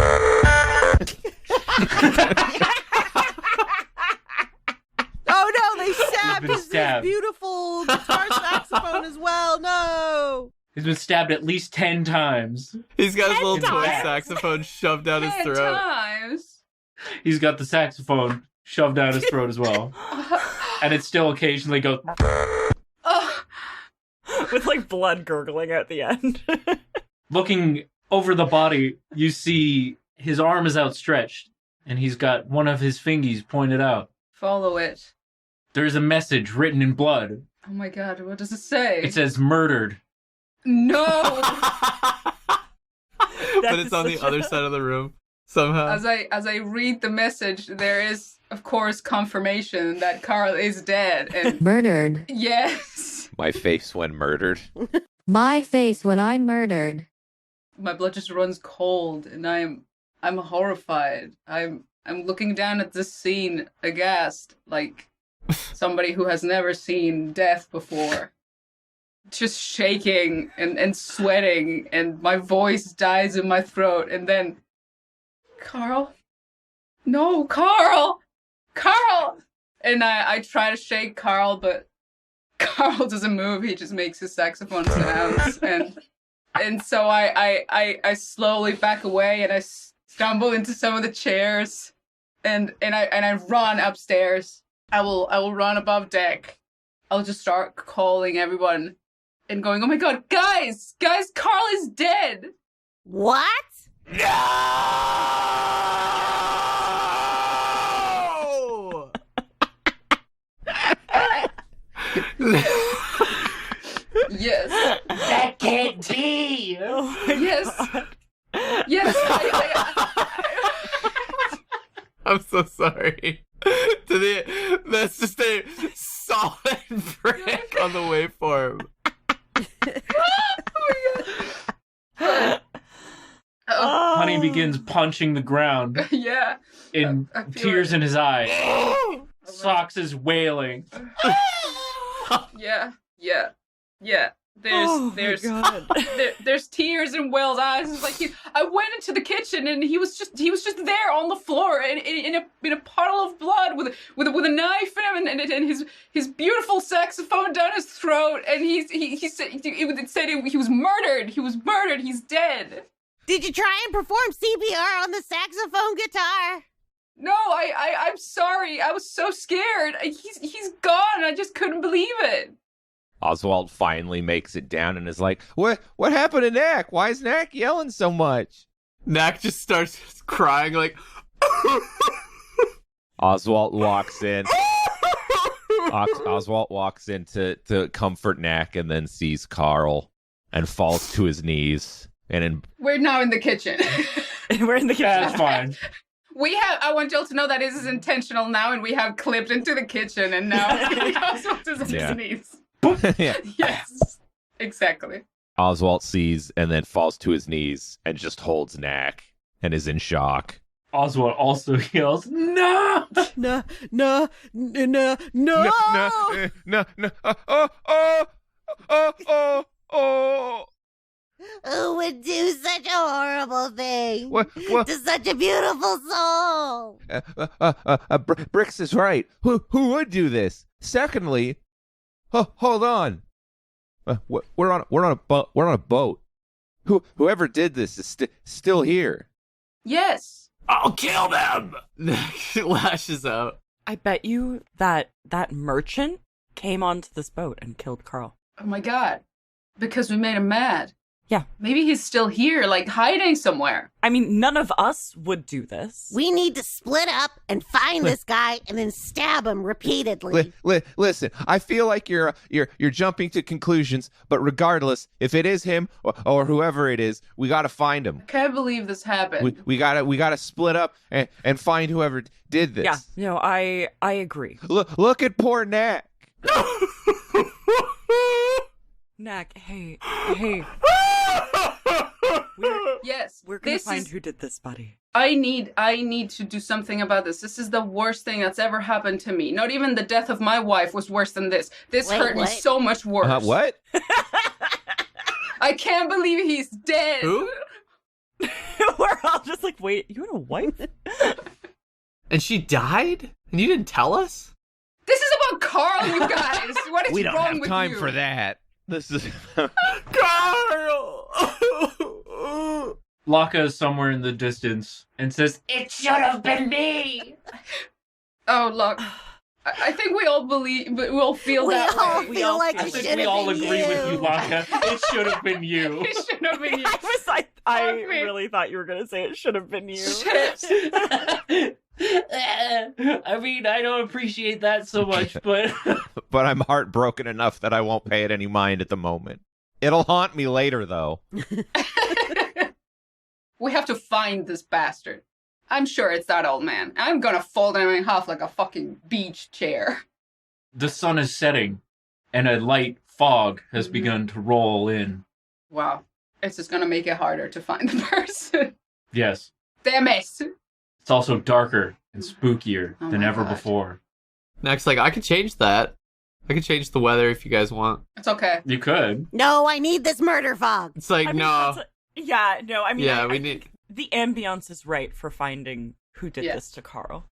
Oh no, they stabbed his beautiful guitar saxophone as well. No. He's been stabbed at least 10 times. He's got his little toy times? saxophone shoved down his 10 throat. times. He's got the saxophone shoved down his throat as well. And it still occasionally goes... With, like, blood gurgling at the end. Looking over the body, you see his arm is outstretched, and he's got one of his fingies pointed out. Follow it. There's a message written in blood. Oh my god, what does it say? It says murdered. No! But it's on the other side of the room somehow. As I read the message, there is, of course, confirmation that Carl is dead. And Murdered. yes. My face when murdered. My face when I'm murdered. My blood just runs cold, and I'm horrified. I'm looking down at this scene aghast, like somebody who has never seen death before. Just shaking and sweating, and my voice dies in my throat, and then... Carl? No, Carl! Carl! And I try to shake Carl, but Carl doesn't move. He just makes his saxophone sounds, and so I slowly back away, and I stumble into some of the chairs, and I run upstairs. I will run above deck. I'll just start calling everyone and going, oh my god, guys, Carl is dead. What? No! Yes. That can't be! Yes. Yes. I'm so sorry. That's just a solid brick on the waveform. Honey begins punching the ground. Yeah. In I feel tears it. in his eyes. Socks is wailing. Yeah. There's there's tears in Will's eyes. It's like I went into the kitchen and he was just there on the floor in a puddle of blood with a knife in him and his beautiful saxophone down his throat, and he said he was murdered. He was murdered. He's dead. Did you try and perform CPR on the saxophone guitar? No, I'm sorry. I was so scared. He's gone. I just couldn't believe it. Oswalt finally makes it down and is like, What happened to Knack? Why is Knack yelling so much? Knack just starts crying like... Oswalt walks in. Oswalt walks in to comfort Knack and then sees Carl and falls to his knees. We're now in the kitchen. We're in the kitchen. That's fine. I want y'all to know that this is intentional now, and we have clipped into the kitchen, and now Oswalt is on his knees. Yeah. Yes, exactly. Oswalt sees and then falls to his knees and just holds Knack and is in shock. Oswald also yells, "No! No! Who would do such a horrible thing What? to such a beautiful soul? Brix is right. Who would do this? Secondly, hold on. We're on a boat. Whoever did this is still here. Yes. I'll kill them! Lashes out. I bet you that merchant came onto this boat and killed Carl. Oh my god. Because we made him mad. Yeah. Maybe he's still here, like hiding somewhere. I mean, none of us would do this. We need to split up and find this guy and then stab him repeatedly. Listen, I feel like you're jumping to conclusions, but regardless, if it is him or whoever it is, we gotta find him. I can't believe this happened. We gotta split up and find whoever did this. Yeah, no, I agree. Look at poor Knack. Knack, hey. We're gonna find who did this, buddy. I need to do something about this. This is the worst thing that's ever happened to me. Not even the death of my wife was worse than this. This hurt me so much worse. What? I can't believe he's dead. Who? We're all just like, wait, you had a wife? And she died? And you didn't tell us? This is about Carl, you guys. What is We don't wrong have with time you? for that. This is Carl! Laka is somewhere in the distance and says, "It should have been me." Oh, look. I think we all believe, but we'll feel that way. We all feel like I it think should we have all been agree with you, you. Laka. It should have been you. It should have been you. I really thought you were going to say it should have been you. I mean, I don't appreciate that so much, but but I'm heartbroken enough that I won't pay it any mind at the moment. It'll haunt me later, though. We have to find this bastard. I'm sure it's that old man. I'm gonna fold him in half like a fucking beach chair. the sun is setting and a light fog has begun to roll in. Wow. It's just gonna make it harder to find the person. Yes. Damn it! It's also darker and spookier Oh than my ever God. before. Next, like, I could change that. I could change the weather if you guys want. It's okay. You could. No, I need this murder fog. It's like, I mean, no. I We think need. the ambiance is right for finding who did Yes. this to Carl.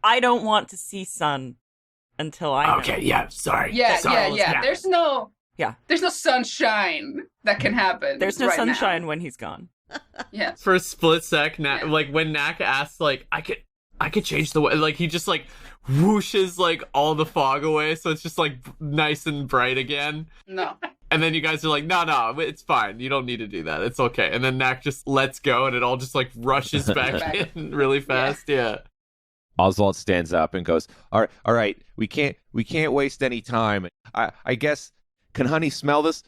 I don't want to see sun until I know. Okay, yeah, sorry. Yeah, Sorry. yeah. There's no sunshine that can happen. There's no right sunshine now. when he's gone. Yes. For a split sec, like when Knack asks, like, I could change the way, like he just like whooshes like all the fog away, so it's just like nice and bright again. No. And then you guys are like, no, it's fine. You don't need to do that. It's okay. And then Knack just lets go, and it all just like rushes back in really fast. Yeah. Oswalt stands up and goes, all right, we can't waste any time. I guess, can Honey smell this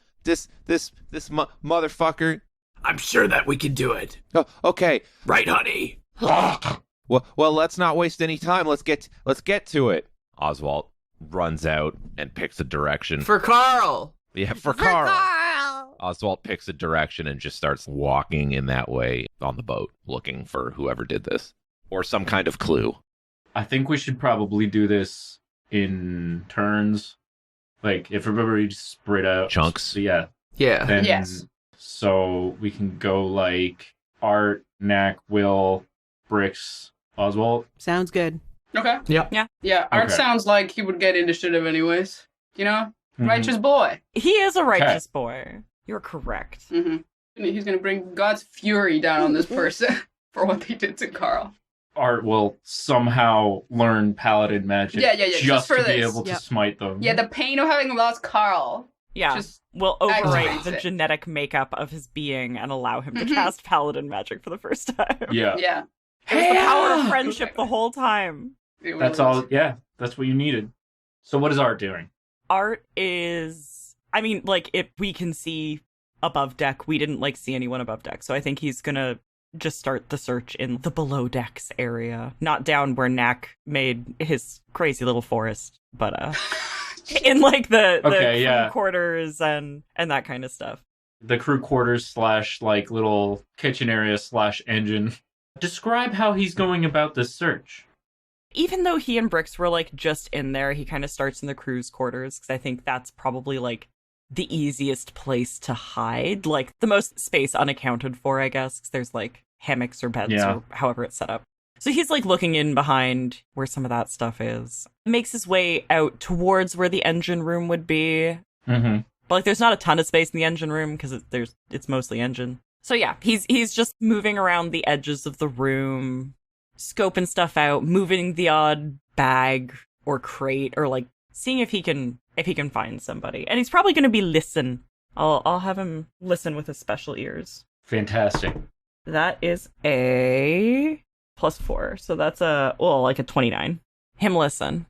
motherfucker? I'm sure that we can do it. Oh, okay. Right, honey? Well, let's not waste any time. Let's get to it. Oswalt runs out and picks a direction. For Carl. Yeah, for Carl. Oswalt picks a direction and just starts walking in that way on the boat, looking for whoever did this or some kind of clue. I think we should probably do this in turns. Like, if everybody just spread out. Chunks. So, yeah. Yeah. Then, Yes. So we can go like Art, Knack, Will, Brix, Oswalt. Sounds good. Okay. Yeah. Yeah. Art Okay. sounds like he would get initiative anyways. You know? Mhm. Righteous boy. He is a righteous boy. You're correct. Mm-hmm. He's gonna bring God's fury down on this person for what they did to Carl. Art will somehow learn paladin magic Yeah, just for to be this. able to Yep. smite them. Yeah, the pain of having lost Carl. Yeah. Just We'll overwrite activates the it. genetic makeup of his being and allow him to Mhm. cast paladin magic for the first time. Yeah. Yeah. It was the power of friendship the whole time. It That's really all. Yeah. That's what you needed. So what is Art doing? Art is, I mean, like, if we can see above deck, we didn't, like, see anyone above deck, so I think he's gonna just start the search in the below decks area. Not down where Knack made his crazy little forest, but, in, like, the Okay, crew yeah. quarters and that kind of stuff. The crew quarters / like little kitchen area / engine. Describe how he's going about this search. Even though he and Brix were, like, just in there, he kind of starts in the crew's quarters, because I think that's probably, like, the easiest place to hide. Like, the most space unaccounted for, I guess, because there's, like, hammocks or beds or however it's set up. So he's, like, looking in behind where some of that stuff is. Makes his way out towards where the engine room would be. Mm-hmm. But, like, there's not a ton of space in the engine room, because it's mostly engine. So, yeah, he's just moving around the edges of the room, scoping stuff out, moving the odd bag or crate, or like seeing if he can find somebody. And he's probably going to be listen. I'll have him listen with his special ears. Fantastic. That is a +4, so that's like a 29. Him listen.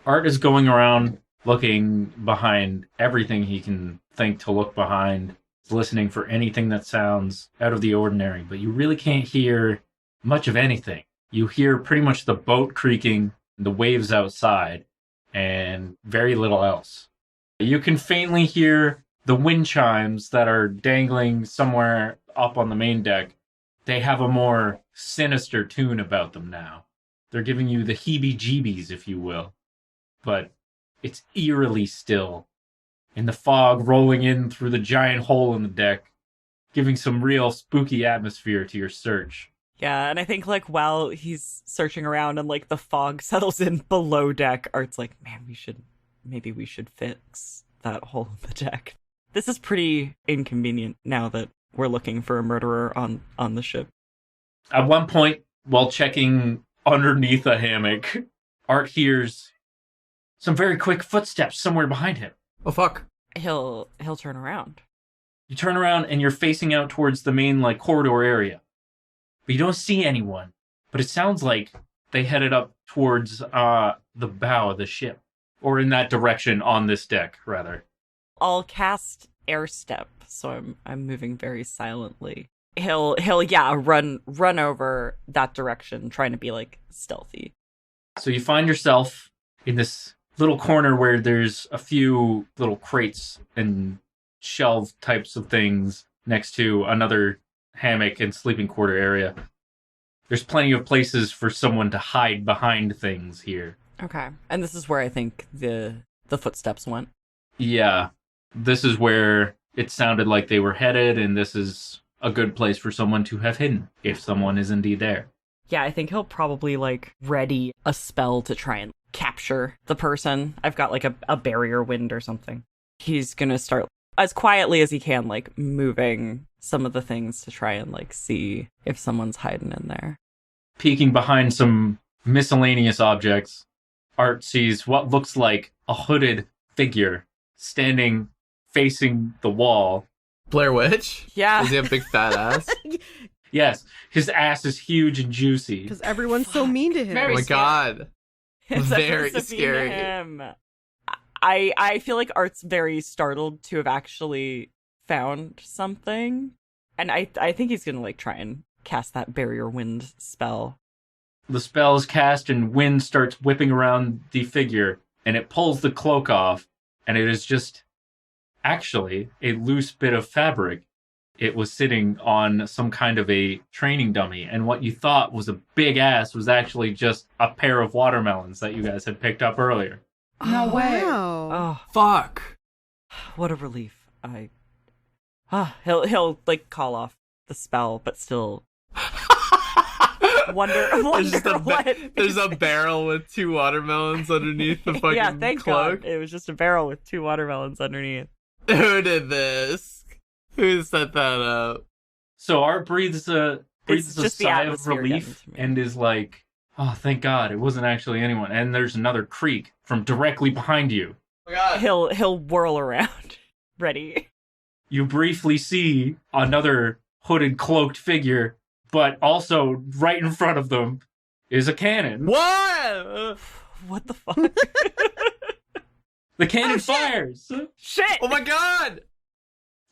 Art is going around looking behind everything he can think to look behind. He's listening for anything that sounds out of the ordinary, but you really can't hear much of anything. You hear pretty much the boat creaking, the waves outside, and very little else. You can faintly hear the wind chimes that are dangling somewhere up on the main deck. They have a more sinister tune about them now. They're giving you the heebie-jeebies, if you will. But it's eerily still. And the fog rolling in through the giant hole in the deck, giving some real spooky atmosphere to your search. Yeah, and I think, like, while he's searching around and, like, the fog settles in below deck, Art's like, man, maybe we should fix that hole in the deck. This is pretty inconvenient now that we're looking for a murderer on the ship. At one point, while checking underneath a hammock, Art hears some very quick footsteps somewhere behind him. Oh, fuck. He'll turn around. You turn around and you're facing out towards the main corridor area. But you don't see anyone. But it sounds like they headed up towards the bow of the ship. Or in that direction on this deck, rather. I'll cast air step, so I'm moving very silently. He'll run over that direction, trying to be stealthy. So you find yourself in this little corner where there's a few little crates and shelf types of things next to another hammock and sleeping quarter area. There's plenty of places for someone to hide behind things here. Okay. And this is where I think the footsteps went. Yeah. This is where it sounded like they were headed, and this is a good place for someone to have hidden, if someone is indeed there. Yeah, I think he'll probably, ready a spell to try and capture the person. I've got, a barrier wind or something. He's gonna start, as quietly as he can, moving some of the things to try and, see if someone's hiding in there. Peeking behind some miscellaneous objects, Art sees what looks like a hooded figure standing facing the wall. Blair Witch? Yeah. Does he have a big fat ass? Yes, his ass is huge and juicy. Because everyone's so mean to him. Oh my god. It's Very supposed to be scary. him. I feel like Art's very startled to have actually found something. And I think he's gonna try and cast that barrier wind spell. The spell is cast and wind starts whipping around the figure, and it pulls the cloak off, and it is just actually a loose bit of fabric. It was sitting on some kind of a training dummy, and what you thought was a big ass was actually just a pair of watermelons that you guys had picked up earlier. No way. Wow. Oh, Fuck. what a relief. He'll call off the spell, but still wonder There's a barrel with 2 watermelons underneath the fucking yeah, thank cloak. God. It was just a barrel with 2 watermelons underneath. Who did this? Who set that up? So Art breathes a It's just the sigh of atmosphere relief getting to me. and is like, oh, thank God, it wasn't actually anyone. And there's another creak from directly behind you. Oh my god. He'll whirl around, ready. You briefly see another hooded, cloaked figure, but also right in front of them is a cannon. What? What the fuck? The cannon fires! Shit! Oh my god!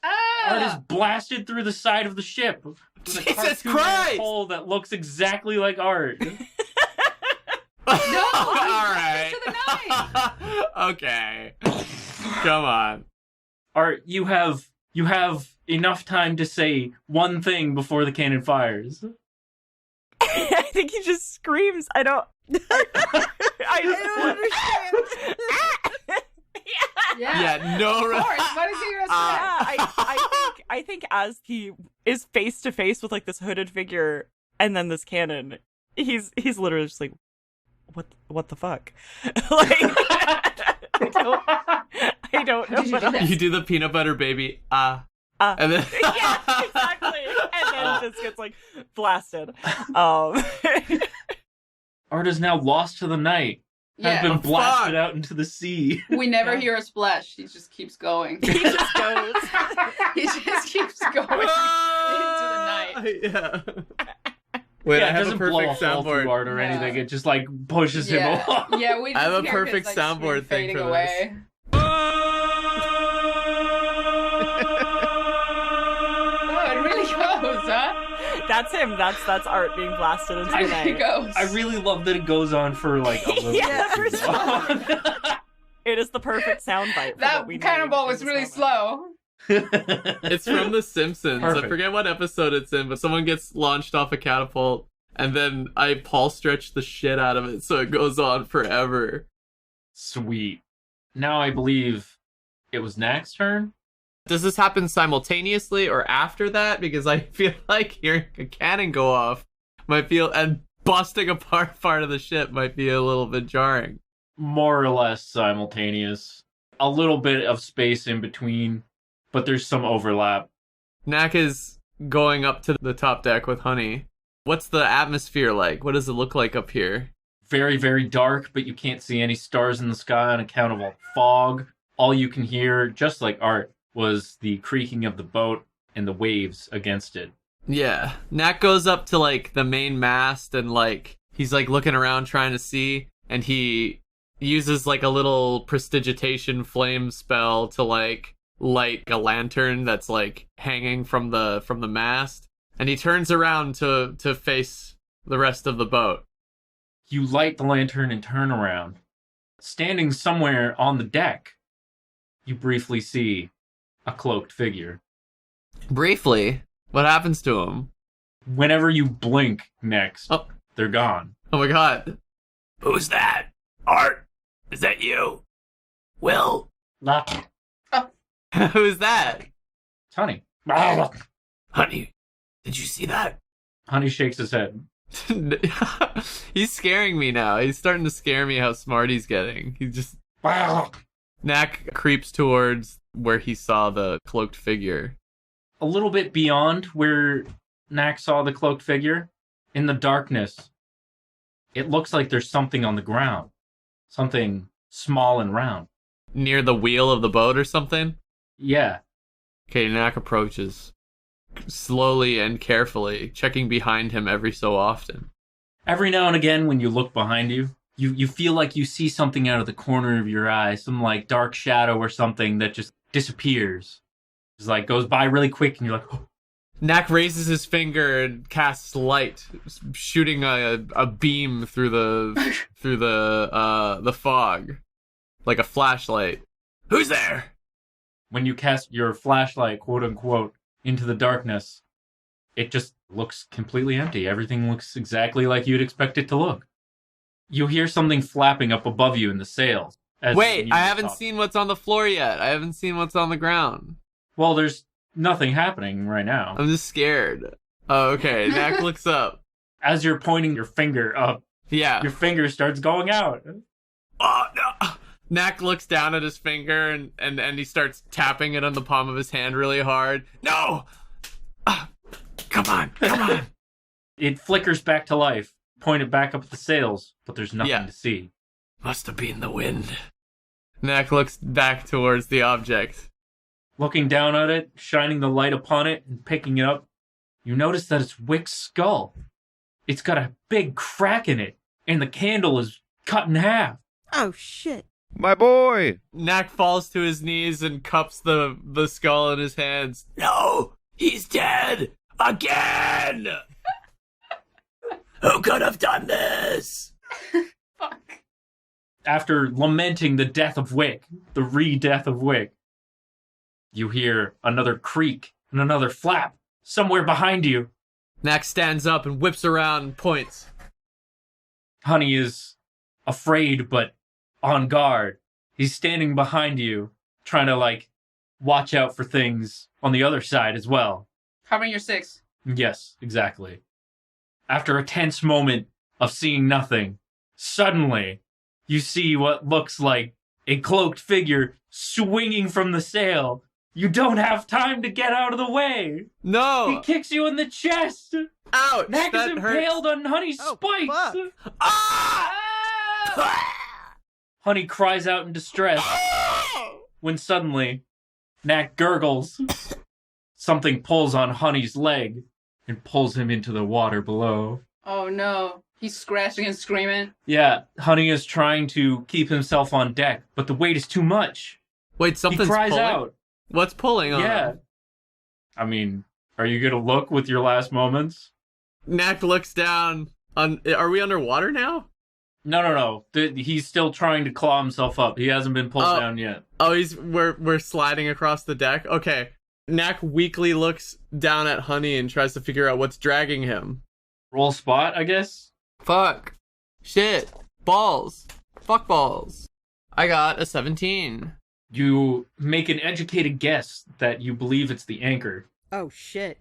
Art is blasted through the side of the ship with a Jesus cartoon Christ! hole that looks exactly like Art. No! Alright. To the night. Okay. Come on. Art, you have enough time to say one thing before the cannon fires. I think he just screams. I don't understand. Yeah, no. Of course. What is he gonna say? I think as he is face to face with this hooded figure and then this cannon, he's literally just like, what the fuck? I don't know. You do the peanut butter baby. And then yeah, exactly. And then just gets blasted. Art is now lost to the night. Has been blasted out into the sea. We never hear a splash. He just keeps going. He just goes. He just keeps going into the night. Yeah. Wait, I it have a doesn't blow a perfect hole through soundboard. Art or anything. It just pushes him along. Yeah, we I have just a hear perfect his, soundboard screen thing fading for away. Oh, it really goes, huh? That's him. That's Art being blasted into the night. It goes. I really love that it goes on for a little Yeah, bit too long. It is the perfect soundbite. That cannonball was really slow. It's from The Simpsons. Perfect. I forget what episode it's in, but someone gets launched off a catapult, and then I Paul stretch the shit out of it, so it goes on forever. Sweet. Now I believe it was Knack's turn. Does this happen simultaneously or after that? Because I feel like hearing a cannon go off and busting apart part of the ship might be a little bit jarring. More or less simultaneous. A little bit of space in between. but there's some overlap. Knack is going up to the top deck with Honey. What's the atmosphere like? What does it look like up here? Very, very dark, but you can't see any stars in the sky on account of all fog. All you can hear, just like Art, was the creaking of the boat and the waves against it. Yeah. Knack goes up to, like, the main mast and, like, he's, like, looking around trying to see, and he uses, like, a little prestidigitation flame spell to, like, light a lantern that's, like, hanging from the mast. And he turns around to face the rest of the boat. You light the lantern and turn around. Standing somewhere on the deck, you briefly see a cloaked figure. Briefly? What happens to him? Whenever you blink next, they're gone. Oh my god. Who's that? Art? Is that you? Will? Who's that? It's Honey. Honey, did you see that? Honey shakes his head. He's scaring me now. He's starting to scare me how smart he's getting. He just... Knack creeps towards where he saw the cloaked figure. A little bit beyond where Knack saw the cloaked figure, in the darkness, it looks like there's something on the ground. Something small and round. Near the wheel of the boat or something? Yeah. Okay, Knack approaches. Slowly and carefully, checking behind him every so often. Every now and again, when you look behind you, you feel like you see something out of the corner of your eye, some like dark shadow or something that just disappears. It's like goes by really quick, and you're like, oh. Knack raises his finger and casts light, shooting a beam through the fog, like a flashlight. Who's there? When you cast your flashlight, quote unquote, into the darkness, it just looks completely empty. Everything looks exactly like you'd expect it to look. You hear something flapping up above you in the sails. Wait, I haven't seen what's on the floor yet. I haven't seen what's on the ground. Well, there's nothing happening right now. I'm just scared. Oh, okay. Knack looks up. As you're pointing your finger up, yeah, your finger starts going out. Oh, no. Knack looks down at his finger and he starts tapping it on the palm of his hand really hard. No! Come on. It flickers back to life, pointed back up at the sails, but there's nothing to see. Must have been the wind. Knack looks back towards the object. Looking down at it, shining the light upon it, and picking it up, you notice that it's Wick's skull. It's got a big crack in it, and the candle is cut in half. Oh, shit. My boy! Knack falls to his knees and cups the skull in his hands. No! He's dead! Again! Who could have done this? Fuck. After lamenting the death of Wick, the re-death of Wick, you hear another creak and another flap somewhere behind you. Knack stands up and whips around and points. Honey is afraid but on guard. He's standing behind you, trying to, watch out for things on the other side as well. Covering your six. Yes, exactly. After a tense moment of seeing nothing, suddenly you see what looks like a cloaked figure swinging from the sail. You don't have time to get out of the way. No! He kicks you in the chest. Ouch! Knack is impaled on Honey's spikes. Fuck. Ah! Honey cries out in distress when suddenly Knack gurgles. Something pulls on Honey's leg and pulls him into the water below. Oh no. He's scratching and screaming. Yeah, Honey is trying to keep himself on deck, but the weight is too much. Wait, something's He cries pulling? out. What's pulling on Yeah. him? I mean, are you going to look with your last moments? Knack looks down. Are we underwater now? No. He's still trying to claw himself up. He hasn't been pulled down yet. Oh, we're sliding across the deck? Okay. Knack weakly looks down at Honey and tries to figure out what's dragging him. Roll spot, I guess? Fuck. Shit. Balls. Fuck balls. I got a 17. You make an educated guess that you believe it's the anchor. Oh, shit.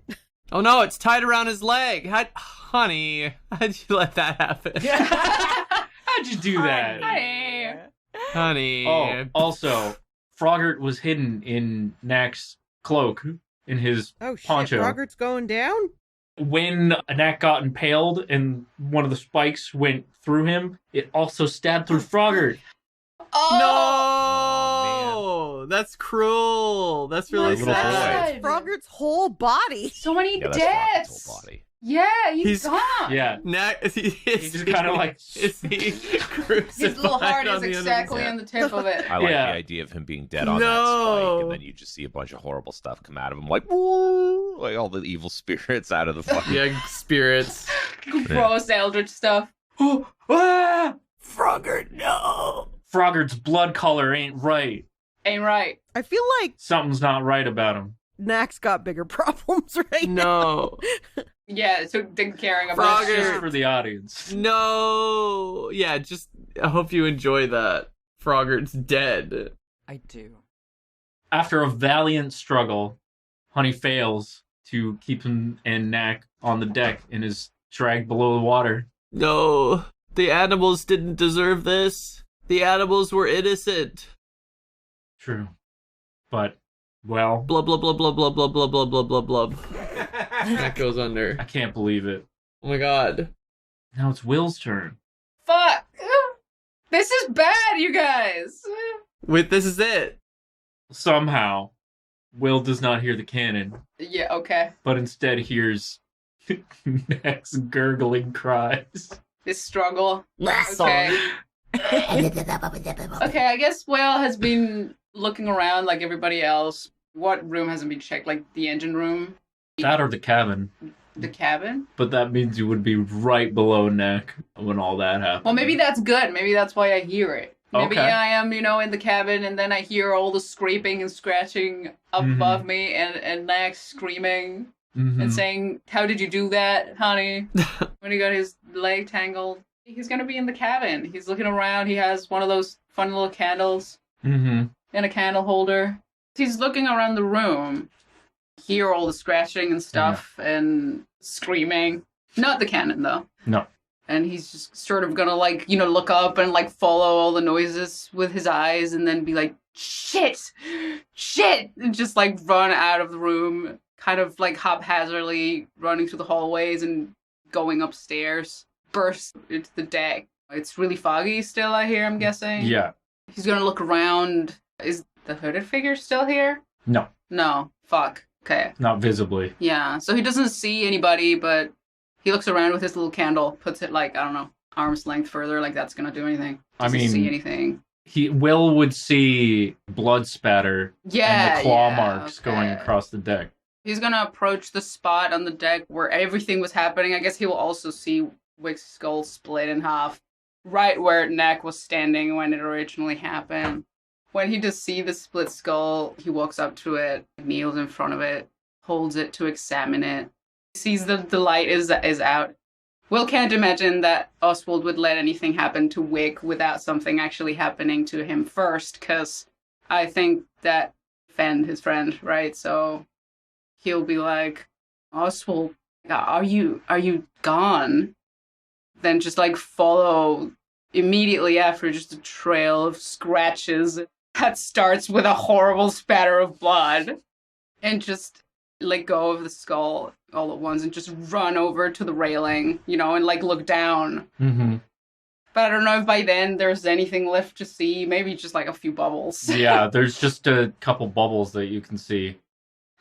Oh no, it's tied around his leg. Honey, how'd you let that happen? How'd you do that? Hey. Honey. Oh, also, Froggart was hidden in Knack's cloak, in his Oh shit, poncho. Froggert's going down? When Knack got impaled and one of the spikes went through him, it also stabbed through Froggert. No! That's cruel. That's really Little sad. Froggert's whole body. So many Yeah, that's deaths. Frogger's whole body. Yeah, he's He's- gone. Yeah. Knack, He just kind of like... Is he crucified His little heart on is the end of his exactly head? on the tip of it. I like Yeah. the idea of him being dead on that No. spike, and then you just see a bunch of horrible stuff come out of him, like, woo, like all the evil spirits out of the fucking... Yeah, spirits. Gross eldritch stuff. Ah! Frogger, no. Froggert's blood color ain't right. Ain't right. I feel like Something's not right about him. Knack's got bigger problems right now. No. Yeah, so caring about Frogger. Just for the audience. No. Yeah, just I hope you enjoy that. Froggert's dead. I do. After a valiant struggle, Honey fails to keep him and Knack on the deck and is dragged below the water. No. The animals didn't deserve this. The animals were innocent. True. But, well, Blub blub blub blub blub blub blub blub blub blub blub. That goes under. I can't believe it. Oh my god. Now it's Will's turn. Fuck. This is bad, you guys. Wait, this is it. Somehow, Will does not hear the cannon, Yeah, okay. but instead hears Knack's gurgling cries. This struggle. Song. Okay. Okay, I guess Will has been looking around like everybody else. What room hasn't been checked? Like the engine room? That or the cabin. The cabin? But that means you would be right below Knack when all that happened. Well, maybe that's good. Maybe that's why I hear it. Maybe Okay. I am, in the cabin, and then I hear all the scraping and scratching up Mhm. above me, and Max screaming Mhm. and saying, "How did you do that, honey?" When he got his leg tangled. He's gonna be in the cabin. He's looking around. He has one of those fun little candles Mhm. and a candle holder. He's looking around the room. Hear all the scratching and stuff and screaming. Not the cannon, though. No. And he's just sort of gonna, look up and, follow all the noises with his eyes and then be like, shit! And just, run out of the room, kind of, haphazardly running through the hallways and going upstairs. Burst into the deck. It's really foggy still, I hear, I'm guessing. Yeah. He's gonna look around. Is the hooded figure still here? No. No. Fuck. Okay. Not visibly. Yeah, so he doesn't see anybody, but he looks around with his little candle, puts it, arm's length further, like that's gonna do anything. Doesn't see anything. Will would see blood spatter Yeah, and the claw yeah, marks okay. going across the deck. He's gonna approach the spot on the deck where everything was happening. I guess he will also see Wick's skull split in half, right where Knack was standing when it originally happened. When he does see the split skull, he walks up to it, kneels in front of it, holds it to examine it, sees the light is out. Will can't imagine that Oswalt would let anything happen to Wick without something actually happening to him first, because I think that defend his friend, right? So he'll be like, Oswalt, are you gone? Then just follow immediately after just a trail of scratches that starts with a horrible spatter of blood, and just let go of the skull all at once and just run over to the railing, and look down. Mm-hmm. But I don't know if by then there's anything left to see. Maybe just a few bubbles. Yeah, there's just a couple bubbles that you can see.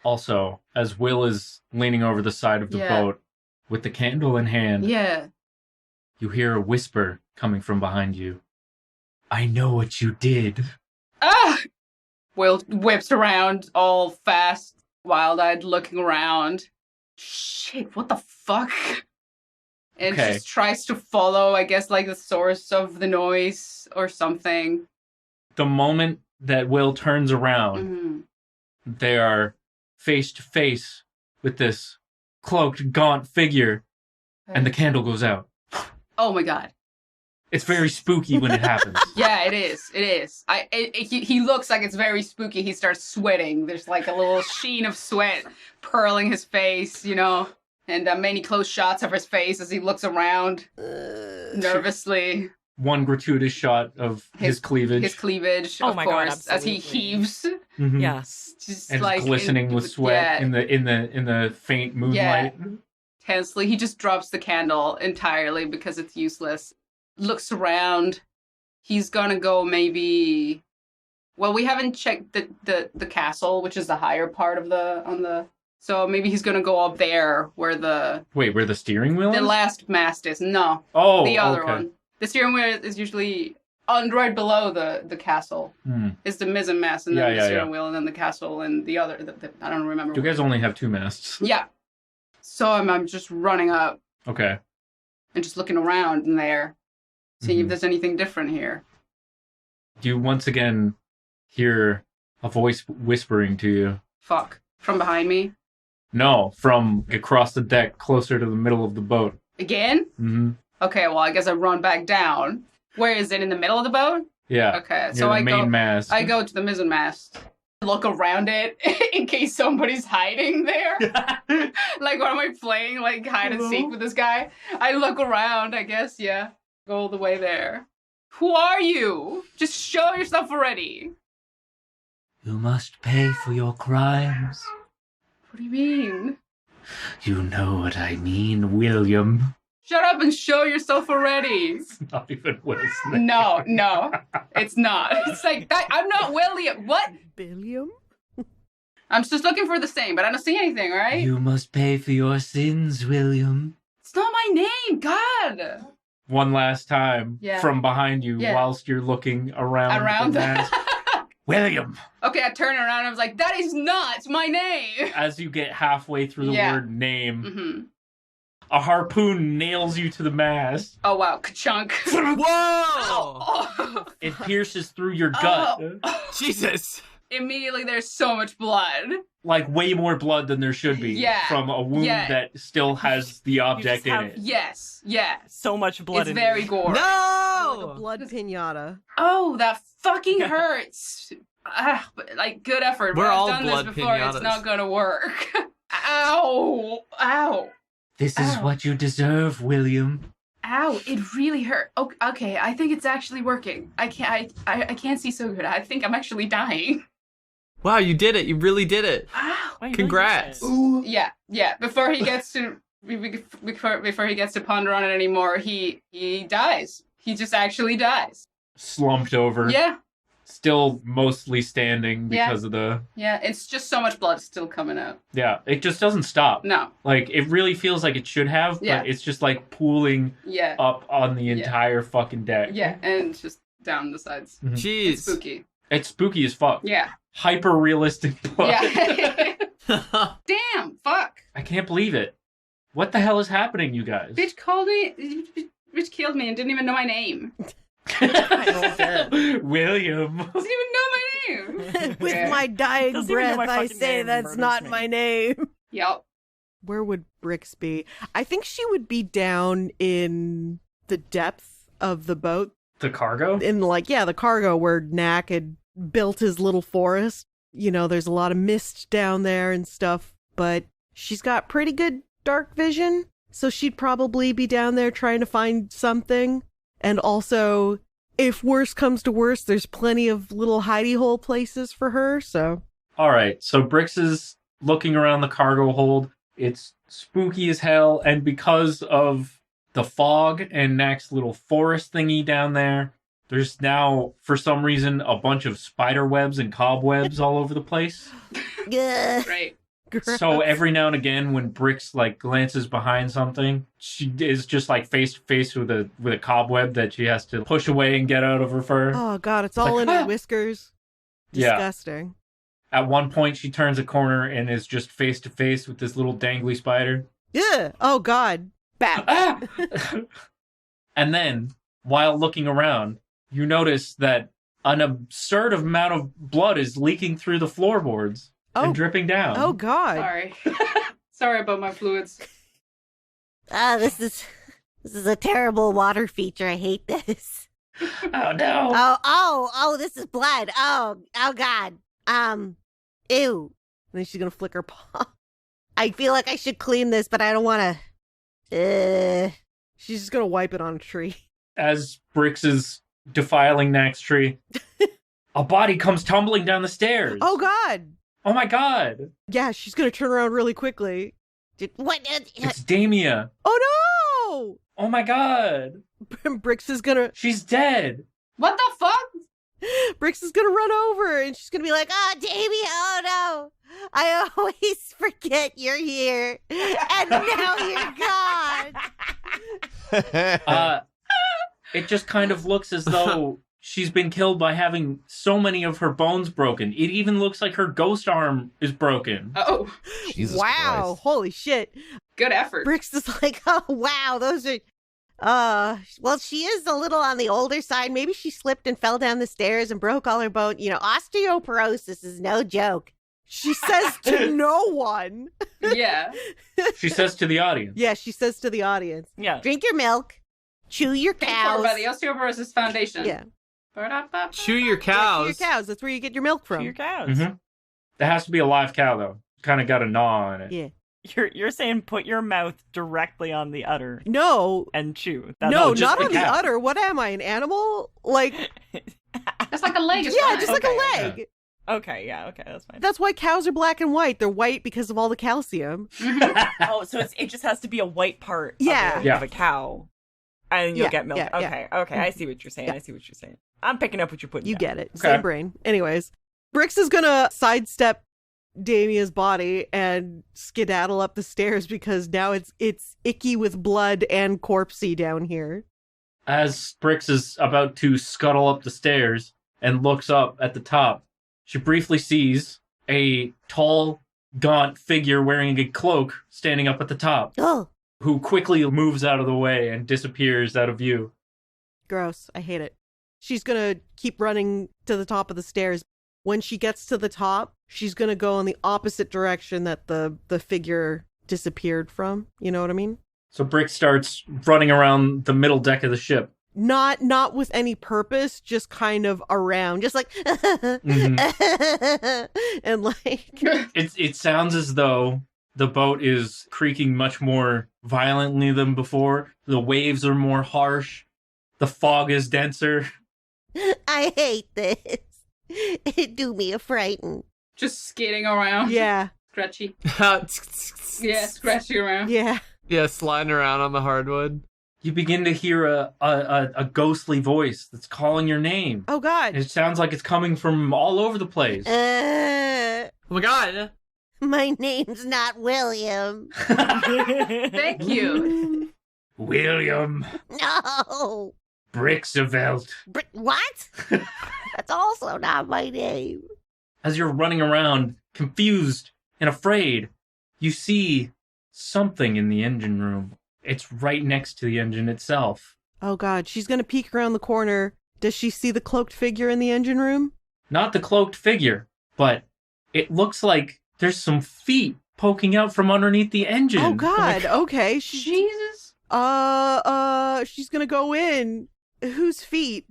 Also, as Will is leaning over the side of the boat with the candle in hand, Yeah. you hear a whisper coming from behind you. I know what you did. Ah! Will whips around all fast, wild-eyed, looking around. Shit, what the fuck? And Okay. just tries to follow, I guess, the source of the noise or something. The moment that Will turns around, Mhm. they are face to face with this cloaked, gaunt figure, and the candle goes out. Oh my god. It's very spooky when it happens. Yeah, it is. It is. He looks like it's very spooky. He starts sweating. There's a little sheen of sweat purling his face, and many close shots of his face as he looks around nervously. one gratuitous shot of his cleavage. His cleavage, Oh of my course, God, as he absolutely. heaves. Mhm. Yeah. Just And like it's glistening with sweat in the faint moonlight. Tensely, he just drops the candle entirely because it's useless. Looks around. He's gonna go maybe. Well, we haven't checked the castle, which is the higher part of the. So maybe he's gonna go up there where the steering wheel the is? last mast is. No, Oh, the other okay. one. The steering wheel is usually right below the castle. Is the mizzen mast, and then the steering wheel, and then the castle, and the other. I don't remember. You guys only have 2 masts. Yeah. So I'm just running up Okay. and just looking around in there, seeing Mhm. if there's anything different here. You once again hear a voice whispering to you. Fuck. From behind me. No, from across the deck, closer to the middle of the boat. Again? Mm-hmm. Okay, well, I guess I run back down. Where is it? In the middle of the boat? Yeah. Okay, Near so the I main mast. I go to the mizzen mast. Look around it in case somebody's hiding there. Like, what am I playing? Like, hide and seek with this guy? I look around, I guess, yeah. Go all the way there. Who are you? Just show yourself already. You must pay for your crimes. What do you mean? You know what I mean, William. Shut up and show yourself already. It's not even Will's name. No, it's not. It's like that. I'm not William. What? William? I'm just looking for the same, but I don't see anything, right? You must pay for your sins, William. It's not my name. God. One last time from behind you whilst you're looking around the mast. William. Okay, I turn around and I was like, that is not my name. As you get halfway through the word name, Mm-hmm. a harpoon nails you to the mast. Oh, wow. Ka-chunk. Whoa! Oh. It pierces through your gut. Jesus. Immediately, there's so much blood. Like way more blood than there should be from a wound that still has the object in it. Yes. So much blood it's in very it. gore. No! Like a blood pinata. Oh, that fucking hurts. But, like, good effort. We're But all I've done blood this before. pinatas. It's not gonna work. Ow. Ow. This is what you deserve, William. Ow, it really hurt. Okay, I think it's actually working. I can't see so good. I think I'm actually dying. Wow, you did it. You really did it. Ow. Congrats. Yeah. Before he gets to ponder on it anymore, he dies. He just actually dies. Slumped over. Yeah. Still mostly standing because of the... Yeah, it's just so much blood still coming out. Yeah, it just doesn't stop. No. Like, it really feels like it should have, but it's just like pooling up on the entire fucking deck. Yeah, and just down the sides. Mhm. Jeez. It's spooky. It's spooky as fuck. Yeah. Hyper realistic blood. Yeah. Damn, fuck. I can't believe it. What the hell is happening, you guys? Bitch killed me and didn't even know my name. William. Doesn't even know my name. With my dying Doesn't even know breath, my I fucking say name, that's murders not me. my name. Yep. Where would Brix be? I think she would be down in the depth of the boat. The cargo? In the cargo where Knack had built his little forest. You know, there's a lot of mist down there and stuff, but she's got pretty good dark vision, so she'd probably be down there trying to find something. And also, if worse comes to worse, there's plenty of little hidey hole places for her, so. All right, so Brix is looking around the cargo hold. It's spooky as hell, and because of the fog and Knack's little forest thingy down there, there's now, for some reason, a bunch of spider webs and cobwebs all over the place. Right. So every now and again, when Brix like glances behind something, she is just like face to face with a cobweb that she has to push away and get out of her fur. Oh god, it's all in her whiskers. Yeah. Disgusting. At one point, she turns a corner and is just face to face with this little dangly spider. Yeah. Oh god. Bat. And then, while looking around, you notice that an absurd amount of blood is leaking through the floorboards and dripping down. Oh god. Sorry. Sorry about my fluids. This is a terrible water feature. I hate this. Oh no. Oh, this is blood. Oh god. Ew. And then she's gonna flick her paw. I feel like I should clean this, but I don't want to. She's just gonna wipe it on a tree. as Brix is defiling Knack's tree, a body comes tumbling down the stairs. Oh, God. Oh, my God. Yeah, she's going to turn around really quickly. What? It's Damia. Oh, no. Oh, my God. Brix is going to... She's dead. What the fuck? Brix is going to run over and she's going to be like, Oh, Damien, oh no. I always forget you're here. And now you're gone. It just kind of looks as though she's been killed by having so many of her bones broken. It even looks like her ghost arm is broken. Oh. Jesus wow, Christ. holy shit. Good effort. Brix is like, oh wow, those are well, she is a little on the older side. Maybe she slipped and fell down the stairs and broke all her bone. You know, osteoporosis is no joke. She says to no one. Yeah. She says to the audience. Yeah, she says to the audience. Yeah. Drink your milk. Chew your Paid for cows. by the Osteoporosis Foundation. Yeah. Ba-da-ba-ba. Chew your Yeah, cows. your cows. That's where you get your milk from. To your cows. Mm-hmm. There has to be a live cow, though. Kind of got a gnaw on it. Yeah. You're saying put your mouth directly on the udder No. and chew. No, just not the on the cow. udder. What am I, an animal? Like, It's like a leg. It's yeah, fine. just like a leg. Okay, yeah, okay, that's fine. That's why cows are black and white. They're white because of all the calcium. Oh, so it just has to be a white part Yeah. Yeah. of a cow. And you'll Yeah, get milk. yeah, yeah. Okay, okay, I see what you're saying. Yeah. I see what you're saying. I'm picking up what you're putting You down. get it. Okay. Same brain. Anyways, Brix is gonna sidestep Damia's body and skedaddle up the stairs because now it's icky with blood and corpsey down here. As Brix is about to scuttle up the stairs and looks up at the top, she briefly sees a tall, gaunt figure wearing a cloak standing up at the top, Oh, who quickly moves out of the way and disappears out of view. Gross. I hate it. She's gonna keep running to the top of the stairs. When she gets to the top, she's gonna go in the opposite direction that the figure disappeared from. You know what I mean? So Brix starts running around the middle deck of the ship. Not with any purpose, just kind of around, just like and like It sounds as though the boat is creaking much more violently than before. The waves are more harsh. The fog is denser. I hate this. It do me a frighten. Just skating around. yeah, Scratchy. Yeah, scratchy around. yeah. Yeah, sliding around on the hardwood. You begin to hear a ghostly voice that's calling your name. Oh God. It sounds like it's coming from all over the place. Oh my god. My name's not William. Thank you. William No. Brixevelt. What? That's also not my name. As you're running around, confused and afraid, you see something in the engine room. It's right next to the engine itself. Oh God. She's gonna peek around the corner. Does she see the cloaked figure in the engine room? Not the cloaked figure, but it looks like there's some feet poking out from underneath the engine. Oh God. Okay. Jesus. She's gonna go in. Whose feet?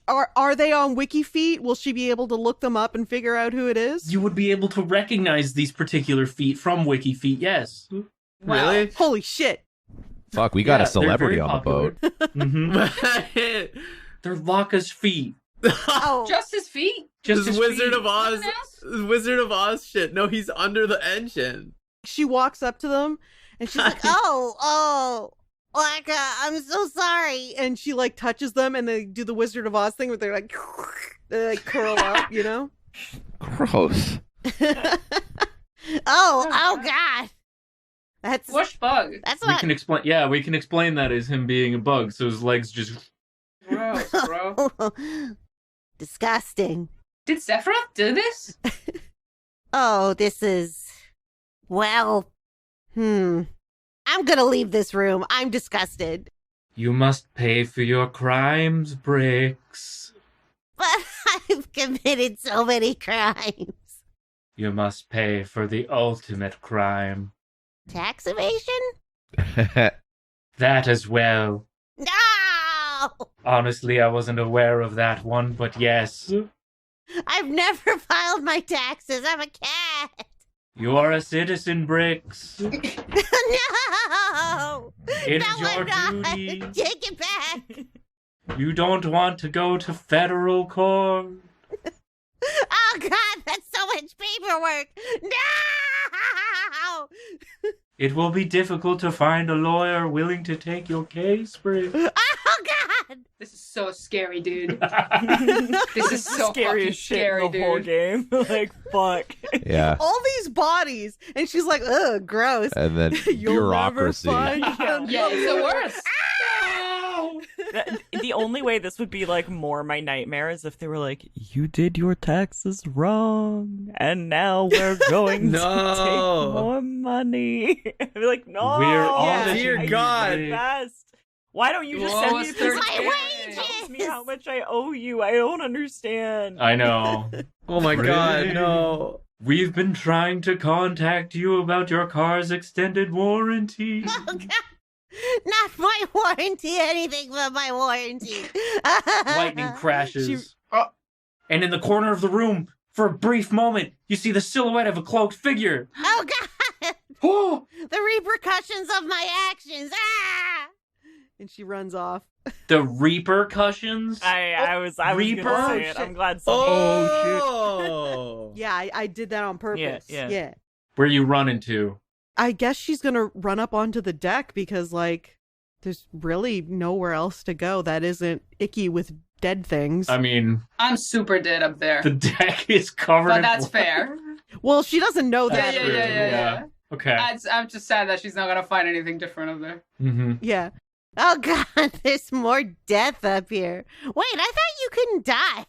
Are they on Wiki Feet? Will she be able to look them up and figure out who it is? You would be able to recognize these particular feet from Wiki Feet, yes. Wow. Really? Holy shit. Fuck, we got Yeah, a celebrity they're very on the boat. Mhm. They're Laka's feet. Oh, Just his feet? Just This his Wizard feet. of Oz. Nothing else? This Wizard of Oz shit. No, he's under the engine. She walks up to them and she's like, oh, Laka, I'm so sorry. and she like touches them and they do the Wizard of Oz thing where they're like, they like curl up, you know? Gross. Oh God. That's Bush bug. that's We not can explain. Yeah, we can explain that as him being a bug. So his legs just. Gross, bro. disgusting. Did Sephiroth do this? Oh, this is well. I'm gonna leave this room. I'm disgusted. You must pay for your crimes, Brix. But I've committed so many crimes. You must pay for the ultimate crime. Tax evasion? That as well. No! Honestly, I wasn't aware of that one, but yes. I've never filed my taxes. I'm a cat. You are a citizen, Brix. No! It is No, your I'm not. duty. Take it back. You don't want to go to federal court. Oh, God, that's so much paperwork. No! It will be difficult to find a lawyer willing to take your case, Brix. Oh, God! This is so scary, dude. This is so scary fucking as shit scary, in the dude. whole game. Like, fuck. Yeah. All these bodies, and she's like, ugh, gross. And then You'll never bureaucracy. find them. Yeah, it's the worst. The only way this would be like more my nightmare is if they were like, you did your taxes wrong, and now we're going to take more money. I'd be like, no, We're all the dear I God. did my best. Why don't you just Whoa, send me it's this? my and tell me how much I owe you. I don't understand. I know. Oh my God, Brix. no. We've been trying to contact you about your car's extended warranty. Oh, God. Not my warranty, anything but my warranty. Lightning crashes. She- And in the corner of the room, for a brief moment, you see the silhouette of a cloaked figure. Oh, God! Oh! The repercussions of my actions. Ah! And she runs off. The repercussions? I was Reaper? gonna say Oh, it. shit. I'm glad someone. Oh, Yeah, I did that on purpose. Yeah. Where you run into? I guess she's gonna run up onto the deck because, like, there's really nowhere else to go that isn't icky with dead things. I mean, I'm super dead up there. the deck is covered But in that's blood. fair. Well, she doesn't know that. Yeah. Okay. I'm just sad that she's not gonna find anything different up there. Mm-hmm. Yeah. Oh, God, there's more death up here. Wait, I thought you couldn't die.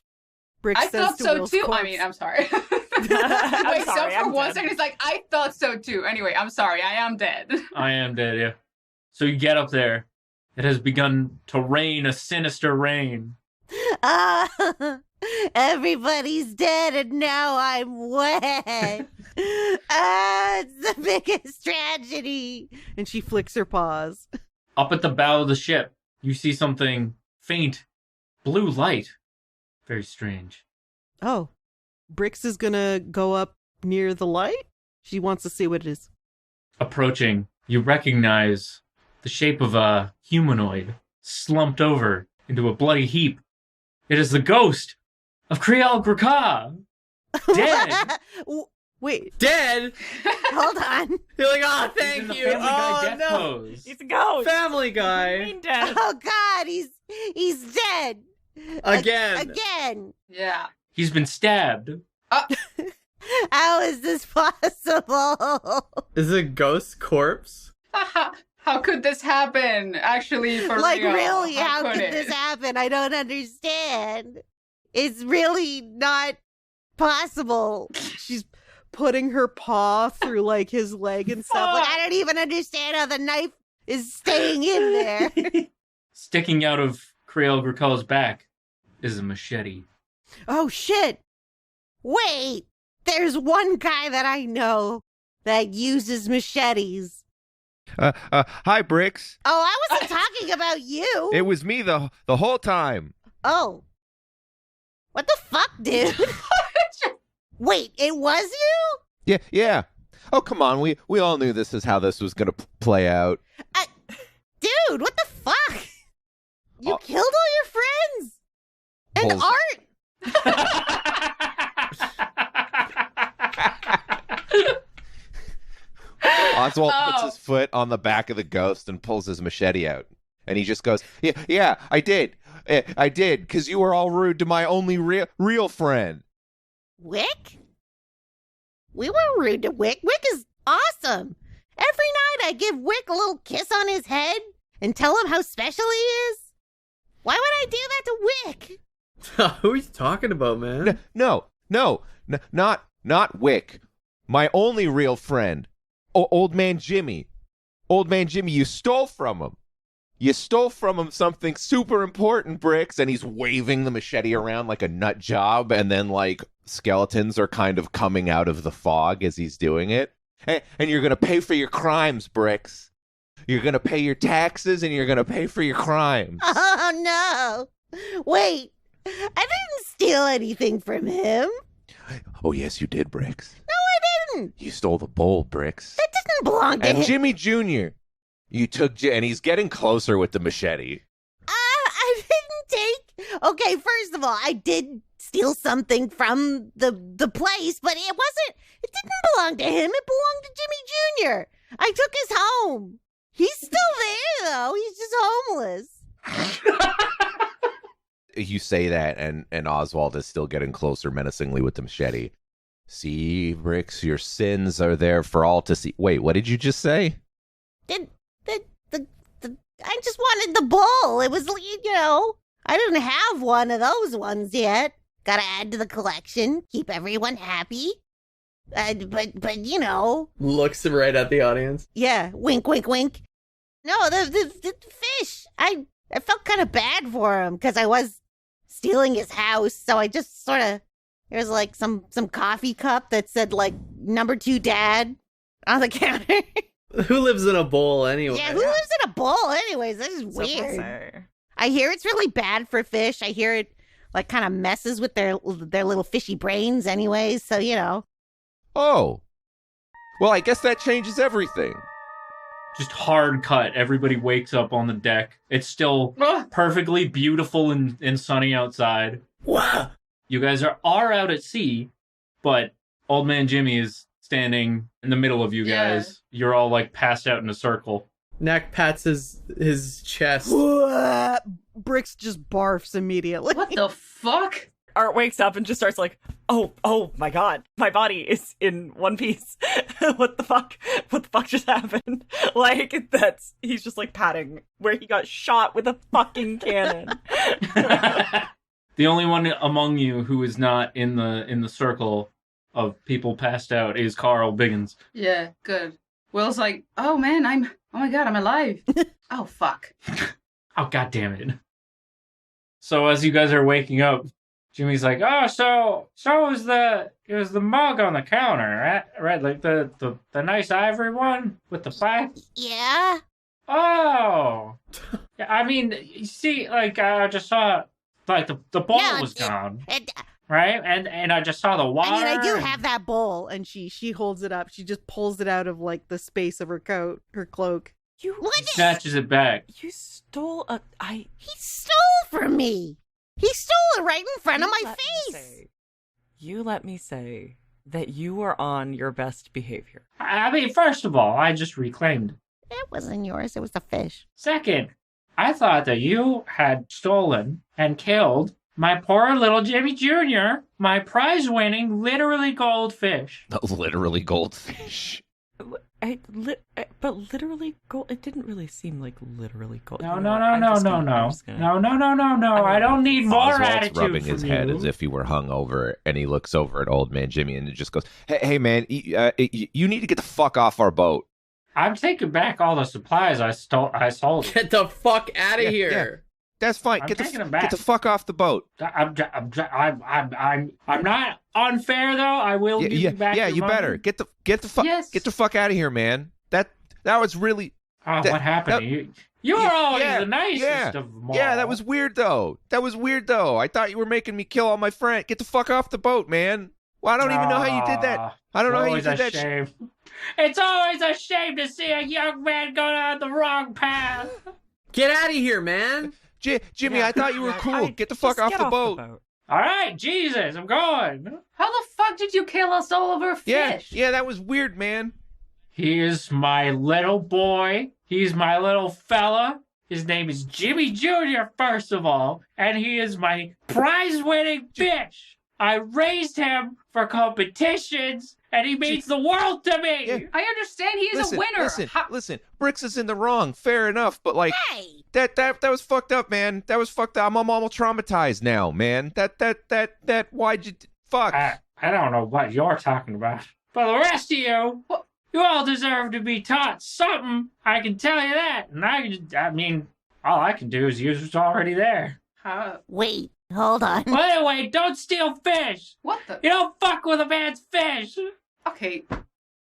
Brix I says thought to so Will's too. corpse. I mean, I'm sorry. I'm Wait, sorry, so for I'm one dead. second, he's like, I thought so too. Anyway, I'm sorry, I am dead. I am dead, yeah. So you get up there. It has begun to rain a sinister rain. Everybody's dead and now I'm wet. It's the biggest tragedy. And she flicks her paws. Up at the bow of the ship, you see something faint. Blue light. Very strange. Oh. Brix is gonna go up near the light? She wants to see what it is. Approaching, you recognize the shape of a humanoid slumped over into a bloody heap. It is the ghost of Kriel Graka, dead. Wait, dead? Hold on. You're like, oh, He's thank in the you. Family Guy Oh, death no. pose. He's a ghost. Family Guy. Mean dead. Oh, God, he's dead. Again. Again. Yeah. He's been stabbed. How is this possible? Is it a ghost corpse? How could this happen? Actually, for Like, real. really, how could it? this happen? I don't understand. It's really not possible. she's putting her paw through, like, his leg and stuff. Like, I don't even understand how the knife is staying in there. Sticking out of Kriel Graka's back is a machete. Oh, shit. Wait, there's one guy that I know that uses machetes. Hi, Brix. Oh, I wasn't talking about you. It was me the whole time. Oh. What the fuck, dude? Wait, it was you? Yeah. Oh, come on. We all knew this is how this was going to play out. Dude, what the fuck? You killed all your friends? And Bulls- Art? Oswalt puts Oh. his foot on the back of the ghost and pulls his machete out. And he just goes, yeah, I did. I did, because you were all rude to my only real friend. Wick? We weren't rude to Wick. Wick is awesome. Every night I give Wick a little kiss on his head and tell him how special he is. Why would I do that to Wick? Who are you talking about, man? No, not Wick. My only real friend. Old man Jimmy. Old man Jimmy, you stole from him. You stole from him something super important, Brix, and he's waving the machete around like a nut job, and then, like, skeletons are kind of coming out of the fog as he's doing it. And you're going to pay for your crimes, Brix. You're going to pay your taxes, and you're going to pay for your crimes. Oh, no. Wait, I didn't steal anything from him. Oh, yes, you did, Brix. No, I didn't. You stole the bowl, Brix. That didn't belong to And him. Jimmy Jr., you took... and he's getting closer with the machete. I didn't Okay, first of all, I did steal something from the place, but it didn't belong to him. It belonged to Jimmy Jr. I took his home. He's still there, though. He's just homeless. You say that, and Oswalt is still getting closer menacingly with the machete. See, Brix, your sins are there for all to see. Wait, what did you just say? I just wanted the bull. It was, I didn't have one of those ones yet. Gotta add to the collection, keep everyone happy. But Looks right at the audience. Yeah, wink, wink, wink. No, the fish. I felt kind of bad for him because I was stealing his house. So I just sort of, there's like some coffee cup that said like number 2 dad on the counter. Who lives in a bowl anyway? Yeah, who lives in a bowl anyways? This is weird. I hear it's really bad for fish. I hear it like kind of messes with their little fishy brains anyways. So, Oh. Well, I guess that changes everything. Just hard cut. Everybody wakes up on the deck. It's still perfectly beautiful and sunny outside. Wow. You guys are out at sea, but Old Man Jimmy is standing in the middle of you guys. Yeah. You're all like passed out in a circle. Knack pats his chest. Brix just barfs immediately. What the fuck? Art wakes up and just starts like, oh my god, my body is in one piece. What the fuck just happened? Like, he's just like patting where he got shot with a fucking cannon. The only one among you who is not in the circle of people passed out is Carl Biggins. Yeah, good. Will's like, oh my god, I'm alive. Oh fuck. Oh god damn it. So as you guys are waking up, Jimmy's like, oh, so it was the mug on the counter, right? Like the nice ivory one with the pipe? Yeah. Oh. Yeah, I mean, you see, like, I just saw, like, the bowl was gone. Right? And I just saw the water. I mean, I do have that bowl, and she holds it up. She just pulls it out of, like, the space of her coat, her cloak. He snatches it back. You stole He stole from me. He stole it right in front of my face. You let me say that you were on your best behavior. I mean, first of all, I just reclaimed it. It wasn't yours. It was the fish. Second, I thought that you had stolen and killed my poor little Jimmy Jr., my prize-winning, literally goldfish. Literally goldfish. But literally gold. It didn't really seem like literally gold. No. I don't need more Oswald's attitude rubbing from his head you. as if he were hungover, and he looks over at Old Man Jimmy and just goes, "Hey, man, you need to get the fuck off our boat." I'm taking back all the supplies I sold. Get the fuck out of here. Yeah. That's fine. Get the fuck off the boat. I'm not unfair though. I will give you back. Yeah, your you money. better get the fuck out of here, man. That was really. Oh, what happened? You were always the nicest of them all. Yeah, that was weird though. I thought you were making me kill all my friends. Get the fuck off the boat, man. Well, I don't even know how you did that. I don't know how you did that. Shame. It's always a shame to see a young man go down the wrong path. Get out of here, man. Jimmy, I thought you were cool. Get the fuck off the boat. All right, Jesus, I'm going. How the fuck did you kill us all over fish? Yeah, that was weird, man. He is my little boy. He's my little fella. His name is Jimmy Jr., first of all, and he is my prize-winning fish. I raised him for competitions, and he means the world to me. Yeah. I understand he's a winner. Listen, Brix is in the wrong. Fair enough, but like that was fucked up, man. That was fucked up. I'm all traumatized now, man. That why'd you fuck? I don't know what you're talking about. But the rest of you, you all deserve to be taught something. I can tell you that. And I mean, all I can do is use what's already there. Wait, hold on. Well, anyway, don't steal fish. What the? You don't fuck with a man's fish. Okay.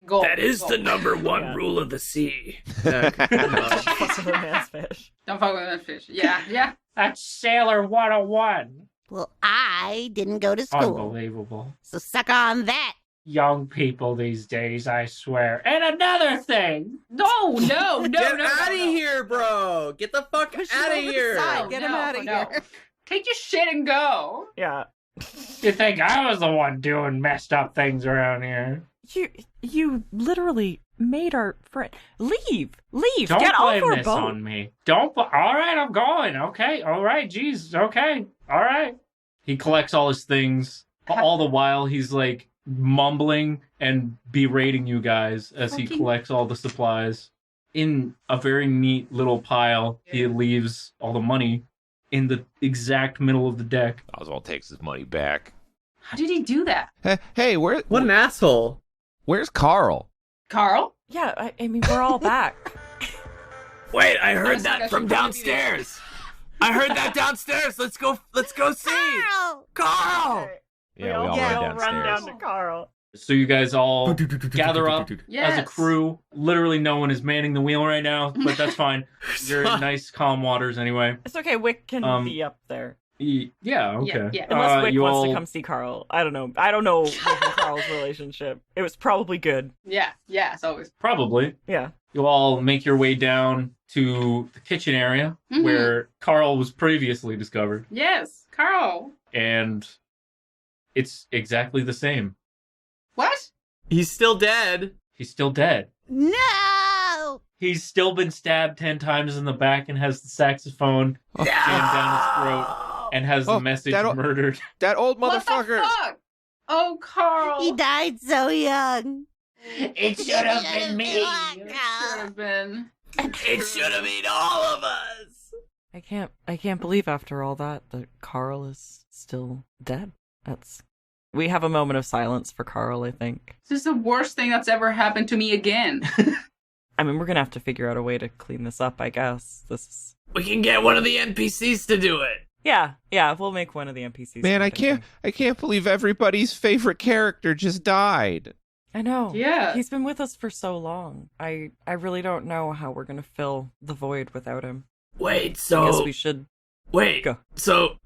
Go. That is the number one rule of the sea. Don't fuck with a man's fish. Don't fuck with a man's fish. Yeah. That's Sailor 101. Well, I didn't go to school. Unbelievable. So suck on that. Young people these days, I swear. And another thing. No. Get out of here, bro. Get the fuck out of here. Get him out of here. Take your shit and go. Yeah. You think I was the one doing messed up things around here? You literally made our friend leave. Don't Get off blame our this boat. on me. All right, I'm going. Okay, all right, jeez. Okay, all right. He collects all his things. All the while, he's like mumbling and berating you guys as he collects all the supplies. In a very neat little pile, he leaves all the money in the exact middle of the deck. Oswalt takes his money back. How did he do that? Hey, What an asshole. where's Carl? Carl? Yeah, I mean, we're all back. Wait, I heard that from downstairs. I heard that downstairs. Let's go see. Carl! Yeah, we all run down to Carl. So you guys all gather up as a crew. Literally no one is manning the wheel right now, but that's fine. You're in nice, calm waters anyway. It's okay, Wick can be up there. Yeah, okay. Yeah. Unless Wick wants to come see Carl. I don't know. I don't know Wick and Carl's relationship. It was probably good. Yeah, it's always. Probably. Yeah. You all make your way down to the kitchen area where Carl was previously discovered. Yes, Carl. And it's exactly the same. What? He's still dead. He's still dead. No! He's still been stabbed 10 times in the back and has the saxophone jammed down his throat and has the message murdered. That old What motherfucker. the fuck? Oh, Carl. He died so young. It should have been me. Should have been. It should have been all of us. I can't believe after all that Carl is still dead. We have a moment of silence for Carl, I think. This is the worst thing that's ever happened to me again. I mean, we're gonna have to figure out a way to clean this up, I guess. We can get one of the NPCs to do it. Yeah, we'll make one of the NPCs. Man, I can't believe everybody's favorite character just died. I know. Yeah. He's been with us for so long. I really don't know how we're gonna fill the void without him. Wait, I guess we should go. So,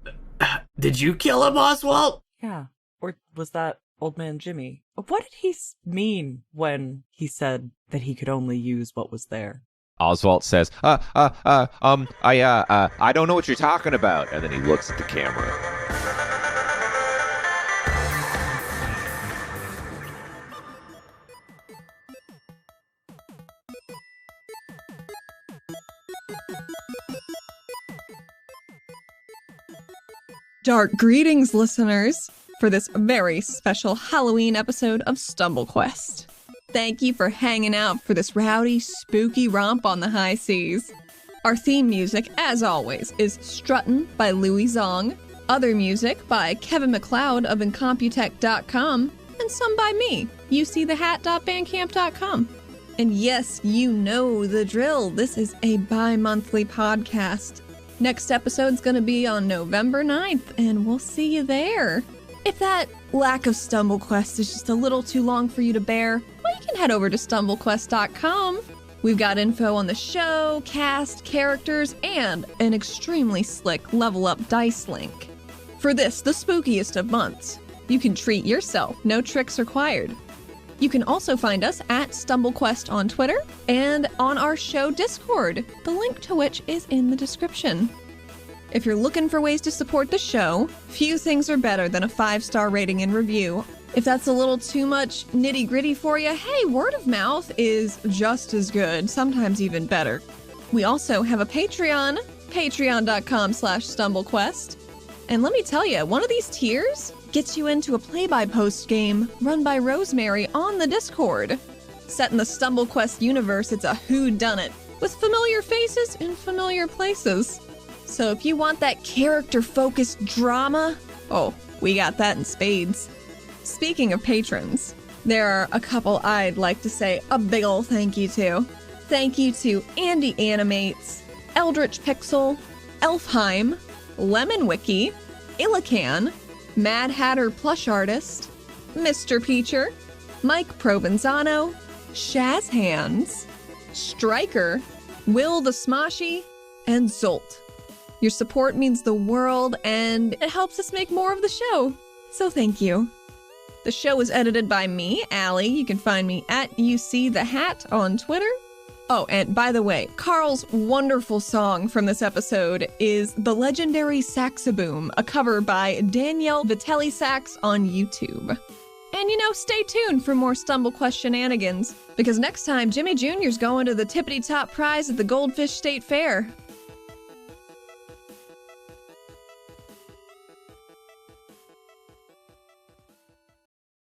did you kill him, Oswalt? Yeah. Or was that old man Jimmy? What did he mean when he said that he could only use what was there? Oswalt says, I don't know what you're talking about. And then he looks at the camera. Dark greetings, listeners, for this very special Halloween episode of Stumble Quest. Thank you for hanging out for this rowdy, spooky romp on the high seas. Our theme music, as always, is Struttin by Louie Zong, other music by Kevin MacLeod of Incomputech.com, and some by me, ucthehat.bandcamp.com. And yes, you know the drill. This is a bi-monthly podcast. Next episode's gonna be on November 9th, and we'll see you there. If that lack of Stumble Quest is just a little too long for you to bear, well, you can head over to StumbleQuest.com. We've got info on the show, cast, characters, and an extremely slick level up dice link. For this, the spookiest of months, you can treat yourself, no tricks required. You can also find us at StumbleQuest on Twitter and on our show Discord, the link to which is in the description. If you're looking for ways to support the show, few things are better than a 5-star rating and review. If that's a little too much nitty-gritty for you, hey, word of mouth is just as good, sometimes even better. We also have a Patreon, patreon.com/StumbleQuest. And let me tell you, one of these tiers gets you into a play-by-post game run by Rosemary on the Discord. Set in the StumbleQuest universe, it's a whodunit, with familiar faces in familiar places. So if you want that character-focused drama, oh, we got that in spades. Speaking of patrons, there are a couple I'd like to say a big ol' thank you to. Thank you to Andy Animates, Eldritch Pixel, Elfheim, Lemon Wiki, Illican, Mad Hatter Plush Artist, Mr. Peacher, Mike Provenzano, Shaz Hands, Striker, Will the Smoshy, and Zolt. Your support means the world, and it helps us make more of the show. So thank you. The show is edited by me, Allie. You can find me at UCTheHat on Twitter. Oh, and by the way, Carl's wonderful song from this episode is The Legendary Saxaboom, a cover by Danielle Vitelli Sax on YouTube. And stay tuned for more StumbleQuest shenanigans, because next time Jimmy Jr.'s going to the tippity-top prize at the Goldfish State Fair.